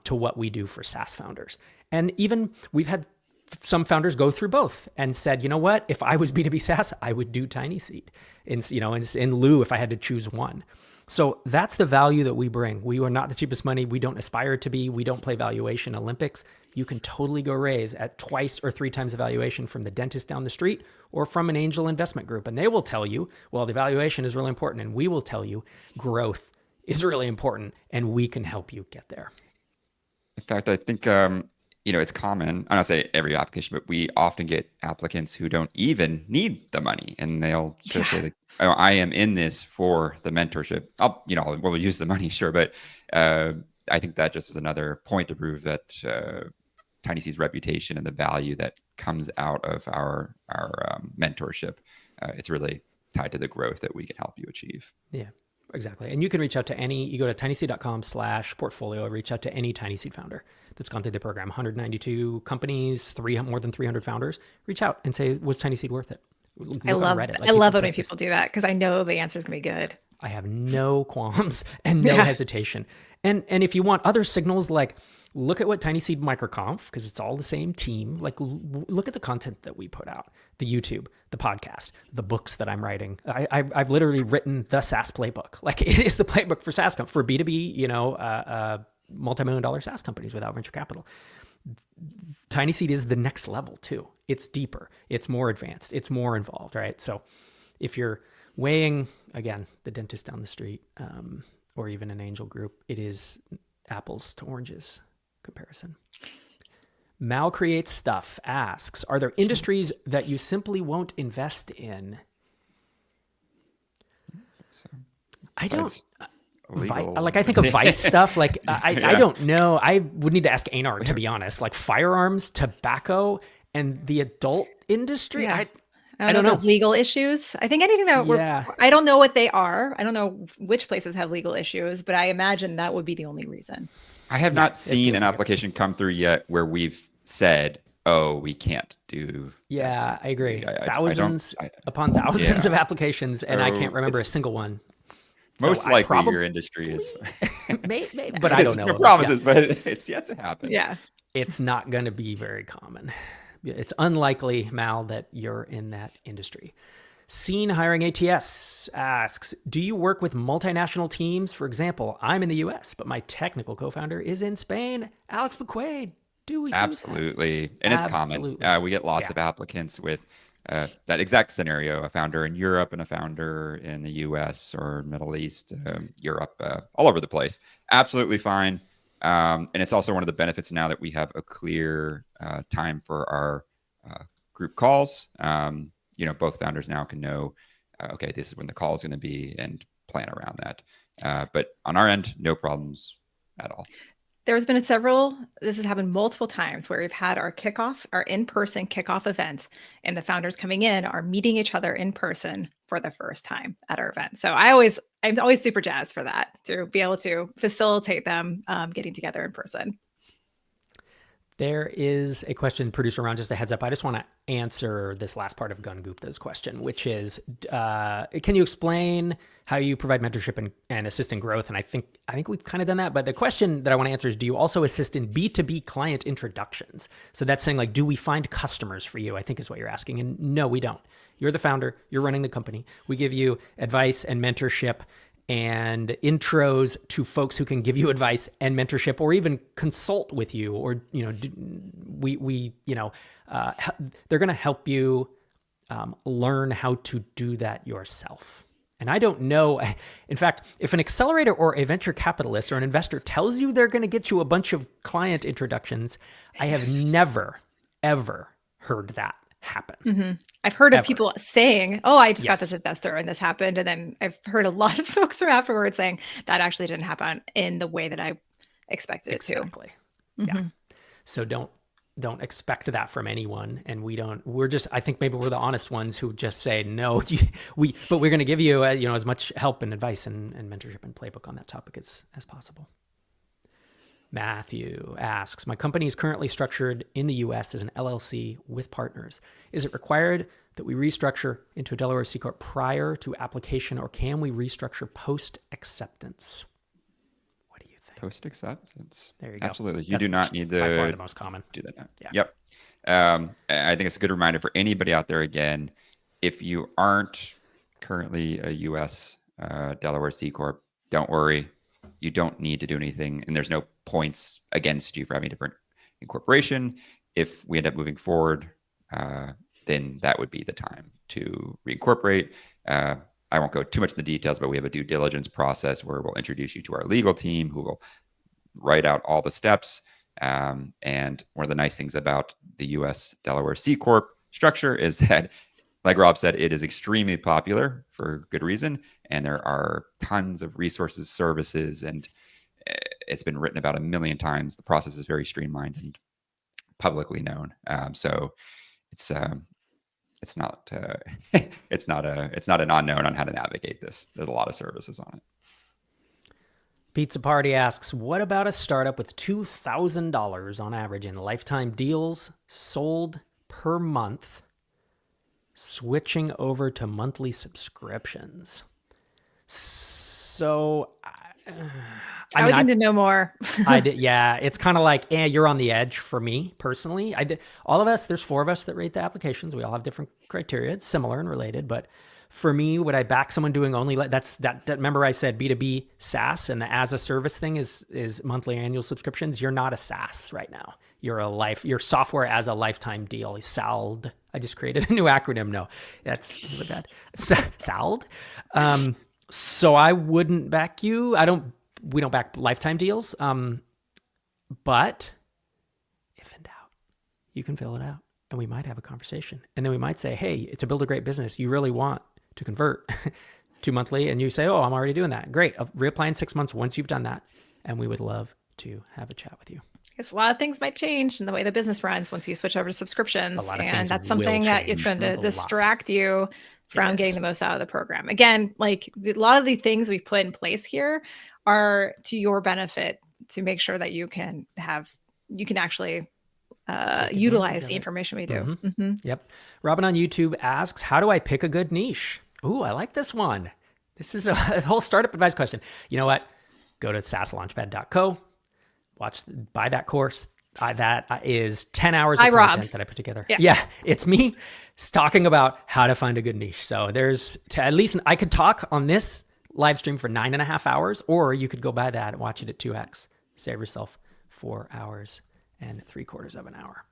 to what we do for SaaS founders. And even we've had some founders go through both and said, you know what, if I was B2B SaaS, I would do TinySeed in lieu if I had to choose one. So that's the value that we bring. We are not the cheapest money. We don't aspire to be. We don't play valuation Olympics. You can totally go raise at 2 or 3 times the valuation from the dentist down the street or from an angel investment group. And they will tell you, well, the valuation is really important. And we will tell you growth is really important and we can help you get there.
In fact, I think, it's common. I don't say every application, but we often get applicants who don't even need the money. And they'll just say, like, oh, I am in this for the mentorship. We'll use the money, sure. But I think that just is another point to prove that TinySeed's reputation and the value that comes out of our mentorship, it's really tied to the growth that we can help you achieve.
Yeah, exactly. And you can reach out to you go to tinyseed.com/portfolio, reach out to any TinySeed founder that's gone through the program. 192 companies, more than 300 founders. Reach out and say, was TinySeed worth it?
I love it when people do that because I know the answer is going to be good.
I have no qualms and no hesitation. And if you want other signals, like look at what TinySeed MicroConf, because it's all the same team. Like look at the content that we put out, the YouTube, the podcast, the books that I'm writing. I've literally written the SaaS playbook. Like it is the playbook for SaaS for B2B, multi-million-dollar SaaS companies without venture capital. TinySeed is the next level too. It's deeper, it's more advanced, it's more involved, right? So if you're weighing, again, the dentist down the street or even an angel group, it is apples to oranges comparison. Mal Creates Stuff asks, are there industries that you simply won't invest in? I don't... I think of vice stuff. Like I don't know. I would need to ask Einar, to be honest. Like firearms, tobacco, and the adult industry.
Yeah. I don't know those legal issues. I think anything that I don't know what they are. I don't know which places have legal issues, but I imagine that would be the only reason.
I have not seen an application come through yet where we've said, oh, we can't do.
Yeah, I agree. Thousands upon thousands of applications, and I can't remember a single one.
Most likely your industry is.
Maybe, but I don't know.
No promises, but it's yet to happen.
Yeah.
It's not going to be very common. It's unlikely, Mal, that you're in that industry. Scene Hiring ATS asks, do you work with multinational teams? For example, I'm in the US, but my technical co-founder is in Spain. Alex McQuade, do we
Absolutely. And it's common. We get lots of applicants with that exact scenario, a founder in Europe and a founder in the US or Middle East, Europe, all over the place. Absolutely fine. And it's also one of the benefits now that we have a clear time for our group calls. Both founders now can know, okay, this is when the call is going to be and plan around that. But on our end, no problems at all.
There's been this has happened multiple times where we've had our in-person kickoff event, and the founders coming in are meeting each other in person for the first time at our event. So I'm always super jazzed for that, to be able to facilitate them getting together in person.
There is a question, producer Ron, just a heads up. I just want to answer this last part of Gun Gupta's question, which is, can you explain how you provide mentorship and assist in growth? And I think we've kind of done that. But the question that I want to answer is, do you also assist in B2B client introductions? So that's saying like, do we find customers for you? I think is what you're asking. And no, we don't. You're the founder. You're running the company. We give you advice and mentorship and intros to folks who can give you advice and mentorship, or even consult with you, or they're going to help you learn how to do that yourself. And I don't know, in fact, if an accelerator or a venture capitalist or an investor tells you they're going to get you a bunch of client introductions, I have never, ever heard that happen.
Mm-hmm. I've heard of people saying, oh, I just got
Yes.
this investor and this happened. And then I've heard a lot of folks from afterwards saying that actually didn't happen in the way that I expected it to.
Exactly. Yeah. So don't expect that from anyone. And I think maybe we're the honest ones who just say, no, but we're going to give you, as much help and advice and mentorship and playbook on that topic as possible. Matthew asks, my company is currently structured in the US as an LLC with partners. Is it required that we restructure into a Delaware C Corp prior to application, or can we restructure post-acceptance? What do you think?
Post-acceptance.
There you go.
Absolutely. You do not need to
by far the most common.
do that now.
Yeah.
Yep. I think it's a good reminder for anybody out there, again, if you aren't currently a US Delaware C Corp, don't worry. You don't need to do anything, and there's no points against you for having a different incorporation. If we end up moving forward, then that would be the time to reincorporate. I won't go too much into the details, but we have a due diligence process where we'll introduce you to our legal team who will write out all the steps. And one of the nice things about the US Delaware C Corp structure is that, like Rob said, it is extremely popular for good reason. And there are tons of resources, services, and it's been written about 1 million times. The process is very streamlined and publicly known. So it's not it's not an unknown on how to navigate this. There's a lot of services on it.
Pizza Party asks, what about a startup with $2,000 on average in lifetime deals sold per month, switching over to monthly subscriptions? So
I would need to know more.
Yeah, it's kind of like, you're on the edge for me personally. All of us, there's 4 of us that rate the applications. We all have different criteria. It's similar and related, but for me, would I back someone doing only remember I said B2B SaaS, and the as a service thing is monthly annual subscriptions. You're not a SaaS right now. You're software as a lifetime deal. SALD. I just created a new acronym. No, that's really bad. SALD. So I wouldn't back you. We don't back lifetime deals. But if in doubt, you can fill it out and we might have a conversation. And then we might say, hey, to build a great business, you really want to convert to monthly. And you say, oh, I'm already doing that. Great. I'll reapply in 6 months once you've done that. And we would love to have a chat with you.
Because a lot of things might change in the way the business runs once you switch over to subscriptions. And that's something
will
that is
change
going to
a
distract you from
It
getting
is.
the most out of the program. Again, like a lot of the things we put in place here are to your benefit to make sure that you can actually utilize the information we do.
Yep. Robin on YouTube asks, how do I pick a good niche? Ooh, I like this one. This is a whole startup advice question. You know what? Go to saaslaunchpad.co, buy that course. That is 10 hours of content that I put together. Yeah, it's me talking about how to find a good niche. So at least I could talk on this live stream for 9.5 hours, or you could go buy that and watch it at 2x. Save yourself 4 hours and 3/4 of an hour.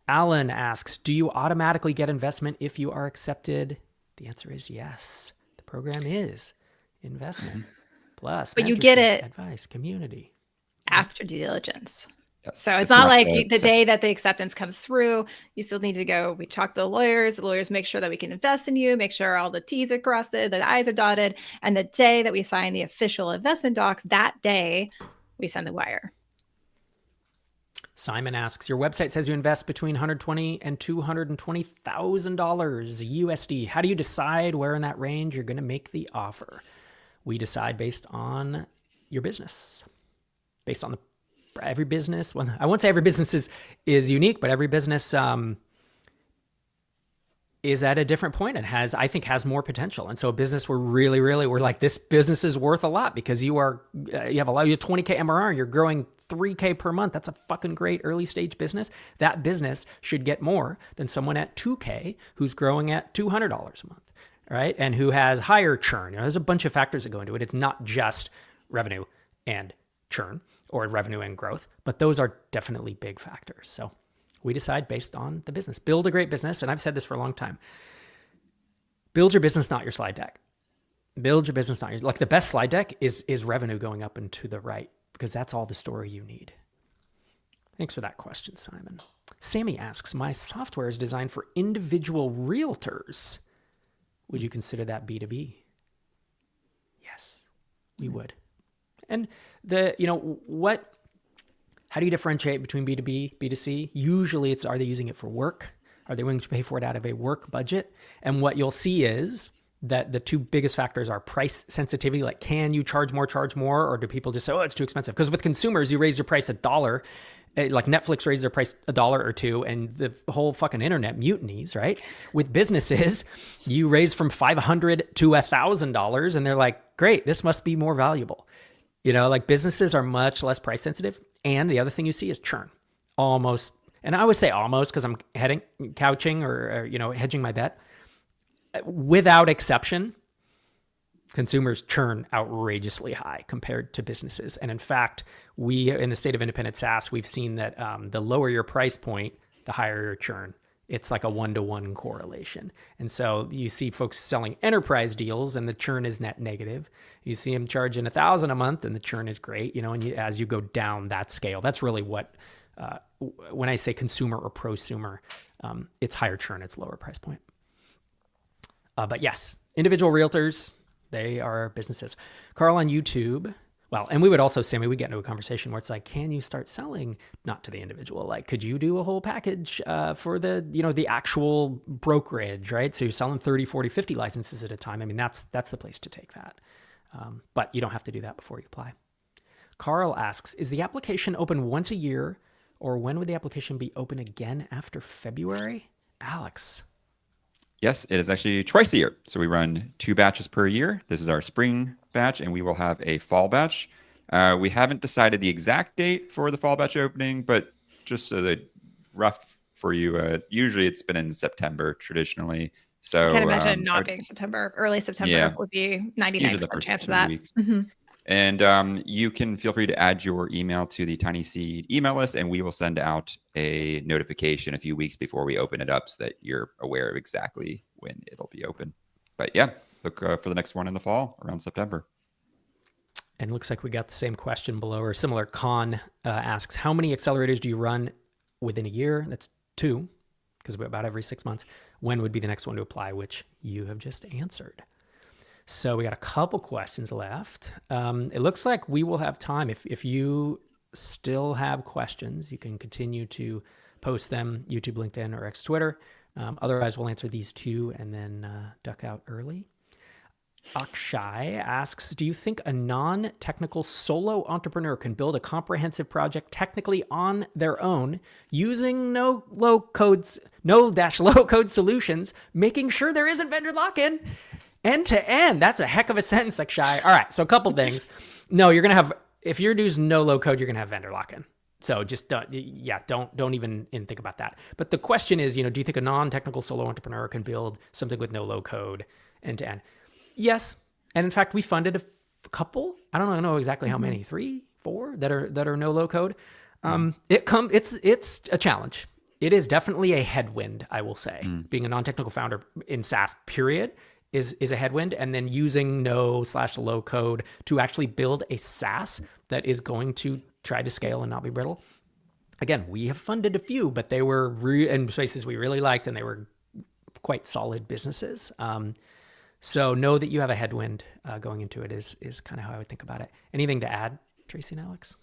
Alan asks, do you automatically get investment if you are accepted? The answer is yes. The program is investment plus
But you get it
advice, community.
after due diligence.
Yes,
So it's not like the day that the acceptance comes through, you still need to go. We talk to the lawyers make sure that we can invest in you, make sure all the T's are crossed, the I's are dotted. And the day that we sign the official investment docs, that day we send the wire.
Simon asks, your website says you invest between $120,000 and $220,000 USD. How do you decide where in that range you're going to make the offer? We decide based on your business, based on the every business, well, I won't say every business is unique, but every business is at a different point and I think has more potential. And so a business we're like, this business is worth a lot because you have 20K MRR, you're growing 3K per month. That's a fucking great early stage business. That business should get more than someone at 2K who's growing at $200 a month, right? And who has higher churn. There's a bunch of factors that go into it. It's not just revenue and churn or revenue and growth, but those are definitely big factors. So we decide based on the business. Build a great business, and I've said this for a long time. Build your business, not your slide deck. Build your business, not your... Like the best slide deck is revenue going up and to the right, because that's all the story you need. Thanks for that question, Simon. Sammy asks, my software is designed for individual realtors. Would you consider that B2B? Yes, we would. And how do you differentiate between B2B, B2C? Usually it's, are they using it for work? Are they willing to pay for it out of a work budget? And what you'll see is that the two biggest factors are price sensitivity, like can you charge more, or do people just say, oh, it's too expensive? Because with consumers, you raise your price $1, like Netflix raised their price $1 or $2, and the whole fucking internet mutinies, right? With businesses, you raise from $500 to $1,000, and they're like, great, this must be more valuable. Like businesses are much less price sensitive. And the other thing you see is churn. Almost, and I always say almost because I'm couching or hedging my bet. Without exception, consumers churn outrageously high compared to businesses. And in fact, we, in the state of independent SaaS, we've seen that the lower your price point, the higher your churn. It's like a 1-to-1 correlation. And so you see folks selling enterprise deals and the churn is net negative. You see them charging $1,000 a month and the churn is great, and as you go down that scale, that's really what, when I say consumer or prosumer, it's higher churn, it's lower price point. But yes, individual realtors, they are businesses. Carl on YouTube, well, and we would also say, we get into a conversation where it's like, can you start selling not to the individual? Like, could you do a whole package for the actual brokerage, right? So you're selling 30, 40, 50 licenses at a time. That's the place to take that. But you don't have to do that before you apply. Carl asks, is the application open once a year, or when would the application be open again after February? Alex.
Yes, it is actually twice a year. So we run 2 batches per year. This is our spring batch, and we will have a fall batch. We haven't decided the exact date for the fall batch opening, but just so that rough for you, usually it's been in September traditionally. So
I can't imagine not being September. Early September would be 99% chance of that. Mm-hmm.
And you can feel free to add your email to the TinySeed email list, and we will send out a notification a few weeks before we open it up so that you're aware of exactly when it'll be open. But yeah, look for the next one in the fall around September.
And it looks like we got the same question below, or similar. Con asks, how many accelerators do you run within a year? That's 2, because we're about every 6 months. When would be the next one to apply, which you have just answered. So we got a couple questions left. It looks like we will have time. If you still have questions, you can continue to post them, YouTube, LinkedIn, or X Twitter. Otherwise, we'll answer these 2 and then duck out early. Akshay asks, do you think a non-technical solo entrepreneur can build a comprehensive project technically on their own using no low-code solutions, making sure there isn't vendor lock-in? End to end. That's a heck of a sentence, Akshay. All right, so a couple things. No, you're going to have, if you're using no low code, you're going to have vendor lock-in. So just don't even think about that. But the question is, do you think a non-technical solo entrepreneur can build something with no low code end to end? Yes. And in fact, we funded a couple, I don't know exactly how many, 3, 4 that are no low code. It's a challenge. It is definitely a headwind, I will say. Being a non-technical founder in SaaS, period, is a headwind. And then using no/low code to actually build a SaaS that is going to try to scale and not be brittle. Again, we have funded a few, but they were in places we really liked, and they were quite solid businesses. So know that you have a headwind going into it is kind of how I would think about it. Anything to add, Tracy and Alex?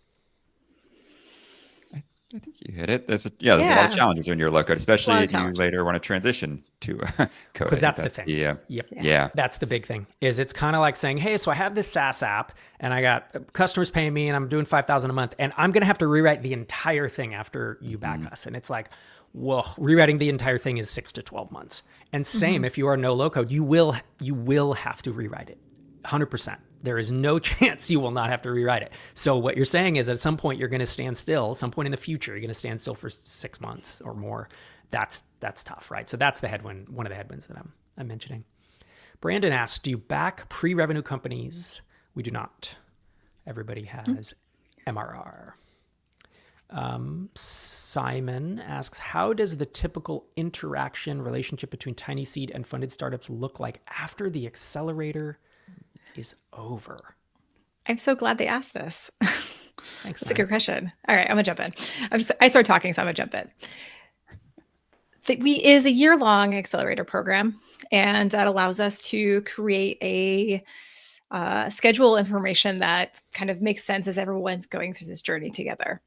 I I think you hit it. There's a lot of
Yeah.
challenges when you're low code, especially
of
if you
challenge.
later want to transition to code.
Because that's the thing.
Yep.
Yeah. That's the big thing. Is it's kind of like saying, hey, so I have this SaaS app and I got customers paying me and I'm doing $5,000 a month and I'm going to have to rewrite the entire thing after you back us. And it's like, well, rewriting the entire thing is 6 to 12 months. And same, if you are no low code, you will have to rewrite it 100%. There is no chance you will not have to rewrite it. So what you're saying is at some point you're going to stand still. Some point in the future, you're going to stand still for 6 months or more. That's tough, right? So that's the headwind, one of the headwinds that I'm mentioning. Brandon asks, do you back pre-revenue companies? We do not. Everybody has MRR. Simon asks, how does the typical interaction relationship between TinySeed and funded startups look like after the accelerator is over?
I'm so glad they asked this.
Thanks.
That's a good question. All right, I'm gonna jump in. I started talking, so I'm gonna jump in. Is a year-long accelerator program, and that allows us to create a schedule information that kind of makes sense as everyone's going through this journey together.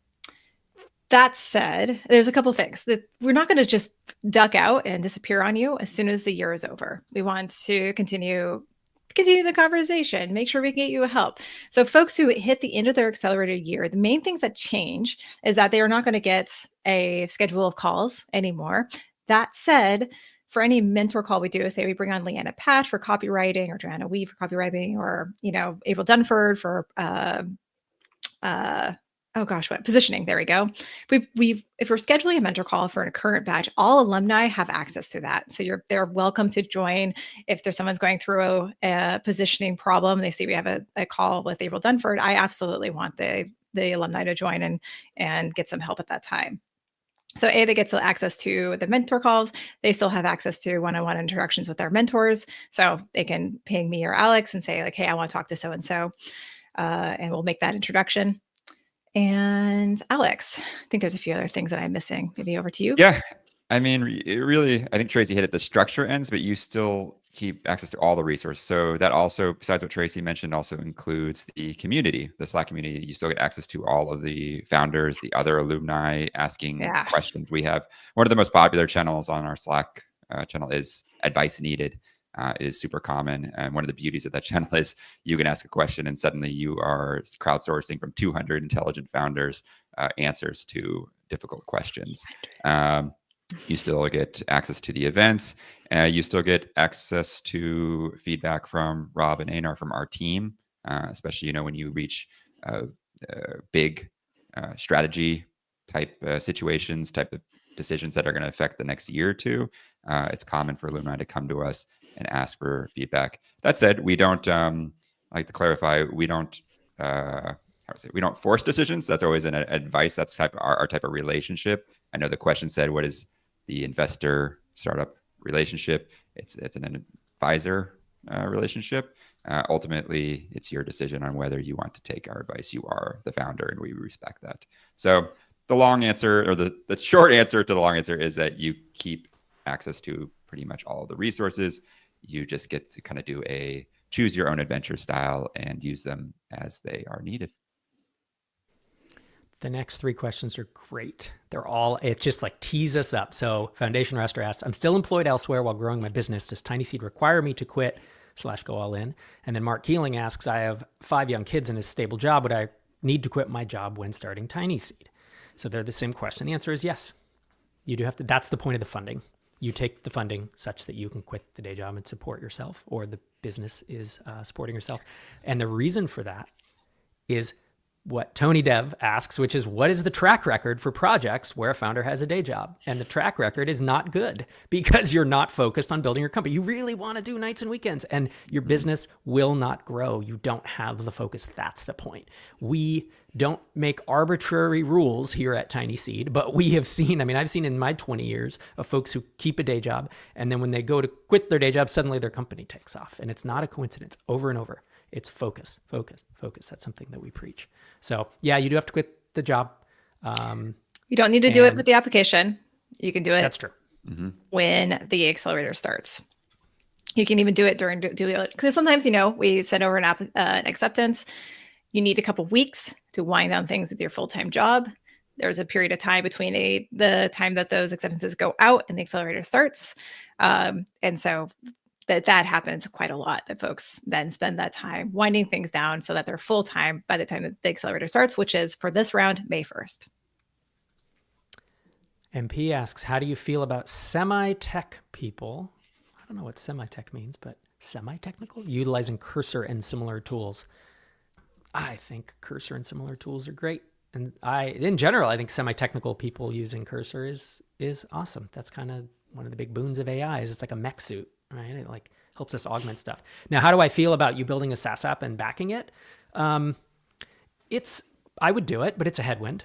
That said, there's a couple things that we're not going to just duck out and disappear on you as soon as the year is over. We want to continue the conversation, make sure we can get you help. So folks who hit the end of their accelerated year, the main things that change is that they are not going to get a schedule of calls anymore. That said, for any mentor call we do, say we bring on Leanna Patch for copywriting or Joanna Weave for copywriting, or, April Dunford for, positioning. There we go. If we're scheduling a mentor call for a current batch, all alumni have access to that. So they're welcome to join. If there's someone's going through a positioning problem, they see we have a call with April Dunford, I absolutely want the alumni to join and get some help at that time. So they get access to the mentor calls. They still have access to one-on-one interactions with their mentors. So they can ping me or Alex and say like, hey, I want to talk to so-and-so, and we'll make that introduction. And Alex, I think there's a few other things that I'm missing. Maybe over to you.
Yeah. I mean, I think Tracy hit it. The structure ends, but you still keep access to all the resources. So that also, besides what Tracy mentioned, also includes the community, the Slack community. You still get access to all of the founders, the other alumni asking questions. We have one of the most popular channels on our Slack channel is Advice Needed. It is super common. And one of the beauties of that channel is you can ask a question and suddenly you are crowdsourcing from 200 intelligent founders answers to difficult questions. You still get access to the events. You still get access to feedback from Rob and Einar from our team, especially, when you reach big strategy type situations, type of decisions that are going to affect the next year or two. It's common for alumni to come to us and ask for feedback. That said, we don't, like to clarify, we don't, we don't force decisions. That's always an advice. That's our type of relationship. I know the question said, what is the investor startup relationship? It's an advisor relationship. Ultimately, it's your decision on whether you want to take our advice. You are the founder, and we respect that. So the long answer, or the short answer to the long answer, is that you keep access to pretty much all of the resources. You just get to kind of do a choose your own adventure style and use them as they are needed.
The next 3 questions are great. It just like tease us up. So Foundation Rester asked, I'm still employed elsewhere while growing my business. Does TinySeed require me to quit / go all in? And then Mark Keeling asks, I have 5 young kids and a stable job. Would I need to quit my job when starting TinySeed? So they're the same question. The answer is yes. You do have to. That's the point of the funding. You take the funding such that you can quit the day job and support yourself, or the business is supporting yourself. And the reason for that is what Tony Dev asks, which is, what is the track record for projects where a founder has a day job? And the track record is not good because you're not focused on building your company. You really want to do nights and weekends, and your business will not grow. You don't have the focus. That's the point. We don't make arbitrary rules here at TinySeed, but we have seen, I've seen in my 20 years of folks who keep a day job, and then when they go to quit their day job, suddenly their company takes off. And it's not a coincidence. Over and over. It's focus, focus, focus. That's something that we preach. So yeah, you do have to quit the job.
You don't need to do it with the application. You can do it.
That's true.
When the accelerator starts. You can even do it during because sometimes, we send over an acceptance. You need a couple of weeks to wind down things with your full-time job. there's a period of time between the time that those acceptances go out and the accelerator starts. And so that happens quite a lot, that folks then spend that time winding things down so that they're full time by the time that the accelerator starts, which is for this round, May 1st.
MP asks, how do you feel about semi-tech people? I don't know what semi-tech means, but semi-technical, utilizing Cursor and similar tools. I think Cursor and similar tools are great. And in general, I think semi-technical people using Cursor is awesome. That's kind of one of the big boons of AI is it's like a mech suit, right? It like helps us augment stuff. Now, how do I feel about you building a SaaS app and backing it? I would do it, but it's a headwind.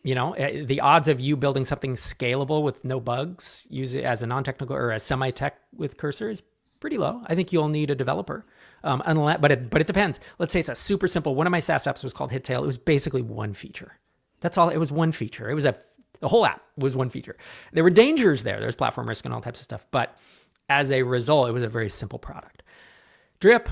The odds of you building something scalable with no bugs, use it as a non-technical or a semi-tech with Cursor is pretty low. I think you'll need a developer, but it depends. Let's say it's a super simple. One of my SaaS apps was called HitTail. It was basically one feature. That's all. It was one feature. It was the whole app was one feature. There were dangers there. There's platform risk and all types of stuff. But as a result, it was a very simple product. Drip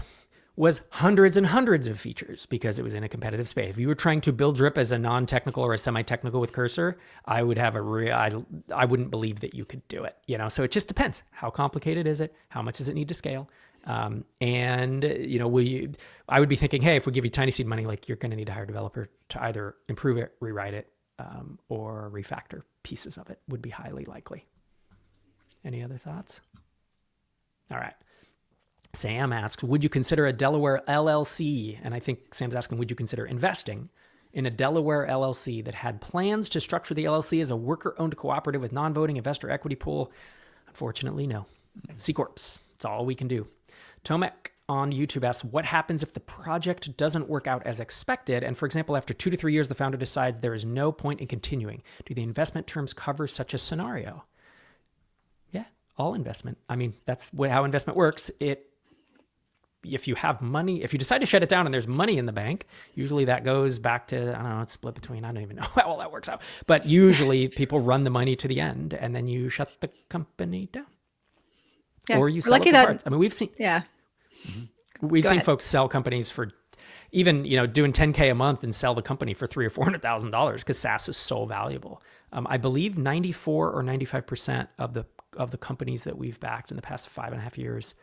was hundreds and hundreds of features because it was in a competitive space. If you were trying to build Drip as a non-technical or a semi-technical with Cursor, I would have I wouldn't believe that you could do it. So it just depends. How complicated is it? How much does it need to scale? I would be thinking, hey, if we give you TinySeed money, like you're going to need to hire a developer to either improve it, rewrite it, or refactor pieces of it would be highly likely. Any other thoughts? All right. Sam asks, would you consider a Delaware LLC? And I think Sam's asking, would you consider investing in a Delaware LLC that had plans to structure the LLC as a worker-owned cooperative with non-voting investor equity pool? Unfortunately, no. C Corps. It's all we can do. Tomek on YouTube asks, what happens if the project doesn't work out as expected? And for example, after 2 to 3 years, the founder decides there is no point in continuing. Do the investment terms cover such a scenario? Yeah, all investment. I mean, that's how investment works. If you have money, if you decide to shut it down and there's money in the bank, usually that goes back to, I don't know, it's split between, I don't even know how all that works out. But usually people run the money to the end and then you shut the company down.
Yeah,
or you sell it for parts. I mean, we've seen folks sell companies for even, doing 10K a month and sell the company for $300,000 or $400,000 because SaaS is so valuable. I believe 94 or 95% of the companies that we've backed in the past 5.5 years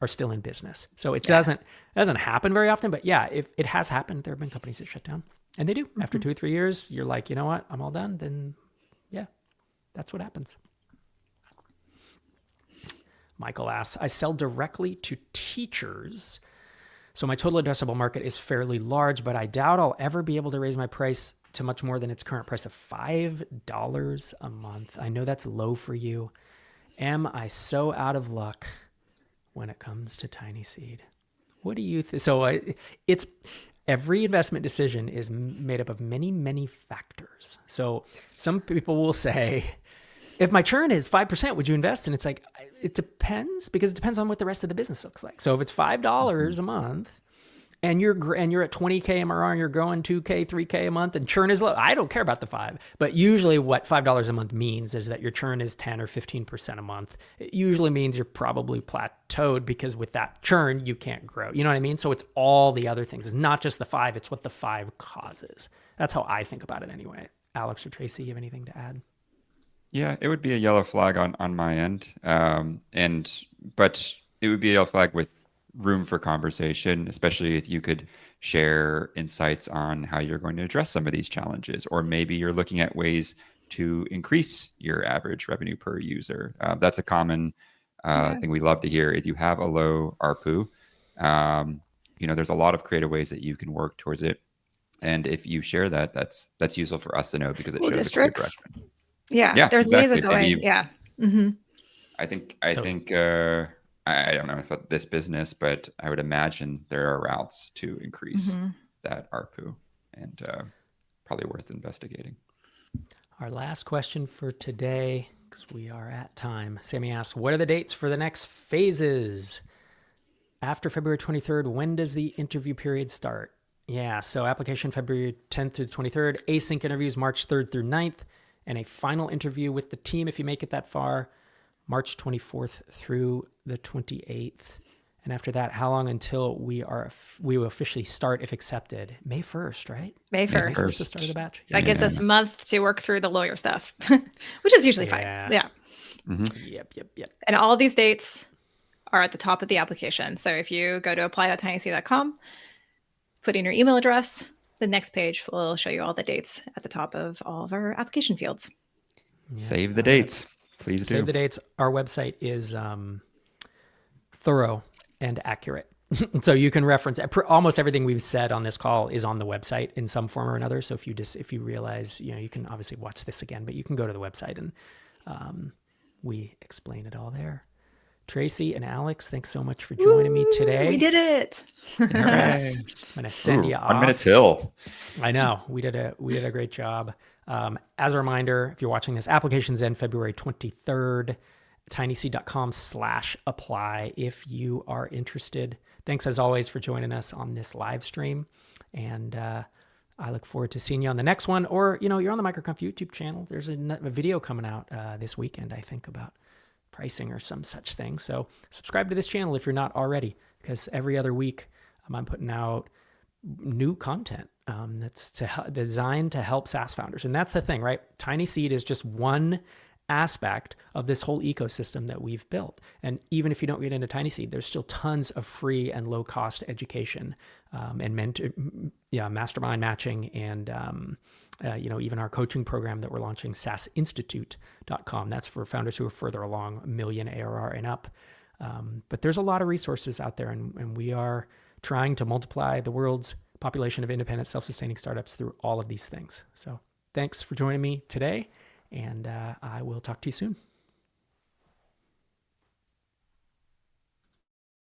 are still in business. So it doesn't happen very often, but yeah, if it has happened, there have been companies that shut down, and they do. Mm-hmm. After 2 or 3 years, you're like, you know what, I'm all done. Then yeah, that's what happens. Michael asks, I sell directly to teachers, so my total addressable market is fairly large, but I doubt I'll ever be able to raise my price to much more than its current price of $5 a month. I know that's low for you. Am I so out of luck when it comes to TinySeed? What do you think? So it's every investment decision is made up of many, many factors. So some people will say, if my churn is 5%, would you invest? And it's like, it depends, because it depends on what the rest of the business looks like. So if it's $5 a month and you're at 20K MRR and you're growing 2K, 3K a month and churn is low, I don't care about the 5. But usually what $5 a month means is that your churn is 10 or 15% a month. It usually means you're probably plateaued, because with that churn, you can't grow. You know what I mean? So it's all the other things. It's not just the 5, it's what the 5 causes. That's how I think about it anyway. Alex or Tracy, you have anything to add?
Yeah, it would be a yellow flag on my end. But it would be a yellow flag with room for conversation, especially if you could share insights on how you're going to address some of these challenges, or maybe you're looking at ways to increase your average revenue per user. That's a common thing we love to hear. If you have a low ARPU, there's a lot of creative ways that you can work towards it. And if you share that, that's useful for us to know, because it shows it's a good direction.
Yeah, there's ways of going. Yeah. Mm-hmm.
I think I don't know about this business, but I would imagine there are routes to increase that ARPU, and probably worth investigating.
Our last question for today, because we are at time. Sammy asks, what are the dates for the next phases? After February 23rd, when does the interview period start? Yeah, so application February 10th through the 23rd, async interviews March 3rd through 9th, and a final interview with the team, if you make it that far, March 24th through the 28th. And after that, how long until we will officially start if accepted? May 1st, right?
May 1st.
May 1st, the start of the batch.
That gives us a month to work through the lawyer stuff, which is usually fine. Yeah.
Yep.
And all of these dates are at the top of the application. So if you go to apply.tinyseed.com, put in your email address, the next page will show you all the dates at the top of all of our application fields.
Save the dates. Please do.
Save the dates. Our website is thorough and accurate. So you can reference almost everything we've said on this call is on the website in some form or another. So if you realize, you can obviously watch this again, but you can go to the website and we explain it all there. Tracy and Alex, thanks so much for joining me today.
We did it.
I'm gonna send you off.
1 minute till.
I know we did a great job. As a reminder, if you're watching this, applications end February 23rd. tinyseed.com/apply if you are interested. Thanks as always for joining us on this live stream. And I look forward to seeing you on the next one. Or, you're on the MicroConf YouTube channel. There's a video coming out this weekend, I think, about pricing or some such thing. So subscribe to this channel if you're not already, because every other week I'm putting out new content that's designed to help SaaS founders. And that's the thing, right? TinySeed is just one aspect of this whole ecosystem that we've built. And even if you don't get into TinySeed, there's still tons of free and low cost education and mastermind matching and even our coaching program that we're launching, SaaSinstitute.com. That's for founders who are further along, $1 million ARR and up. But there's a lot of resources out there, and we are trying to multiply the world's population of independent, self-sustaining startups through all of these things. So thanks for joining me today, and I will talk to you soon.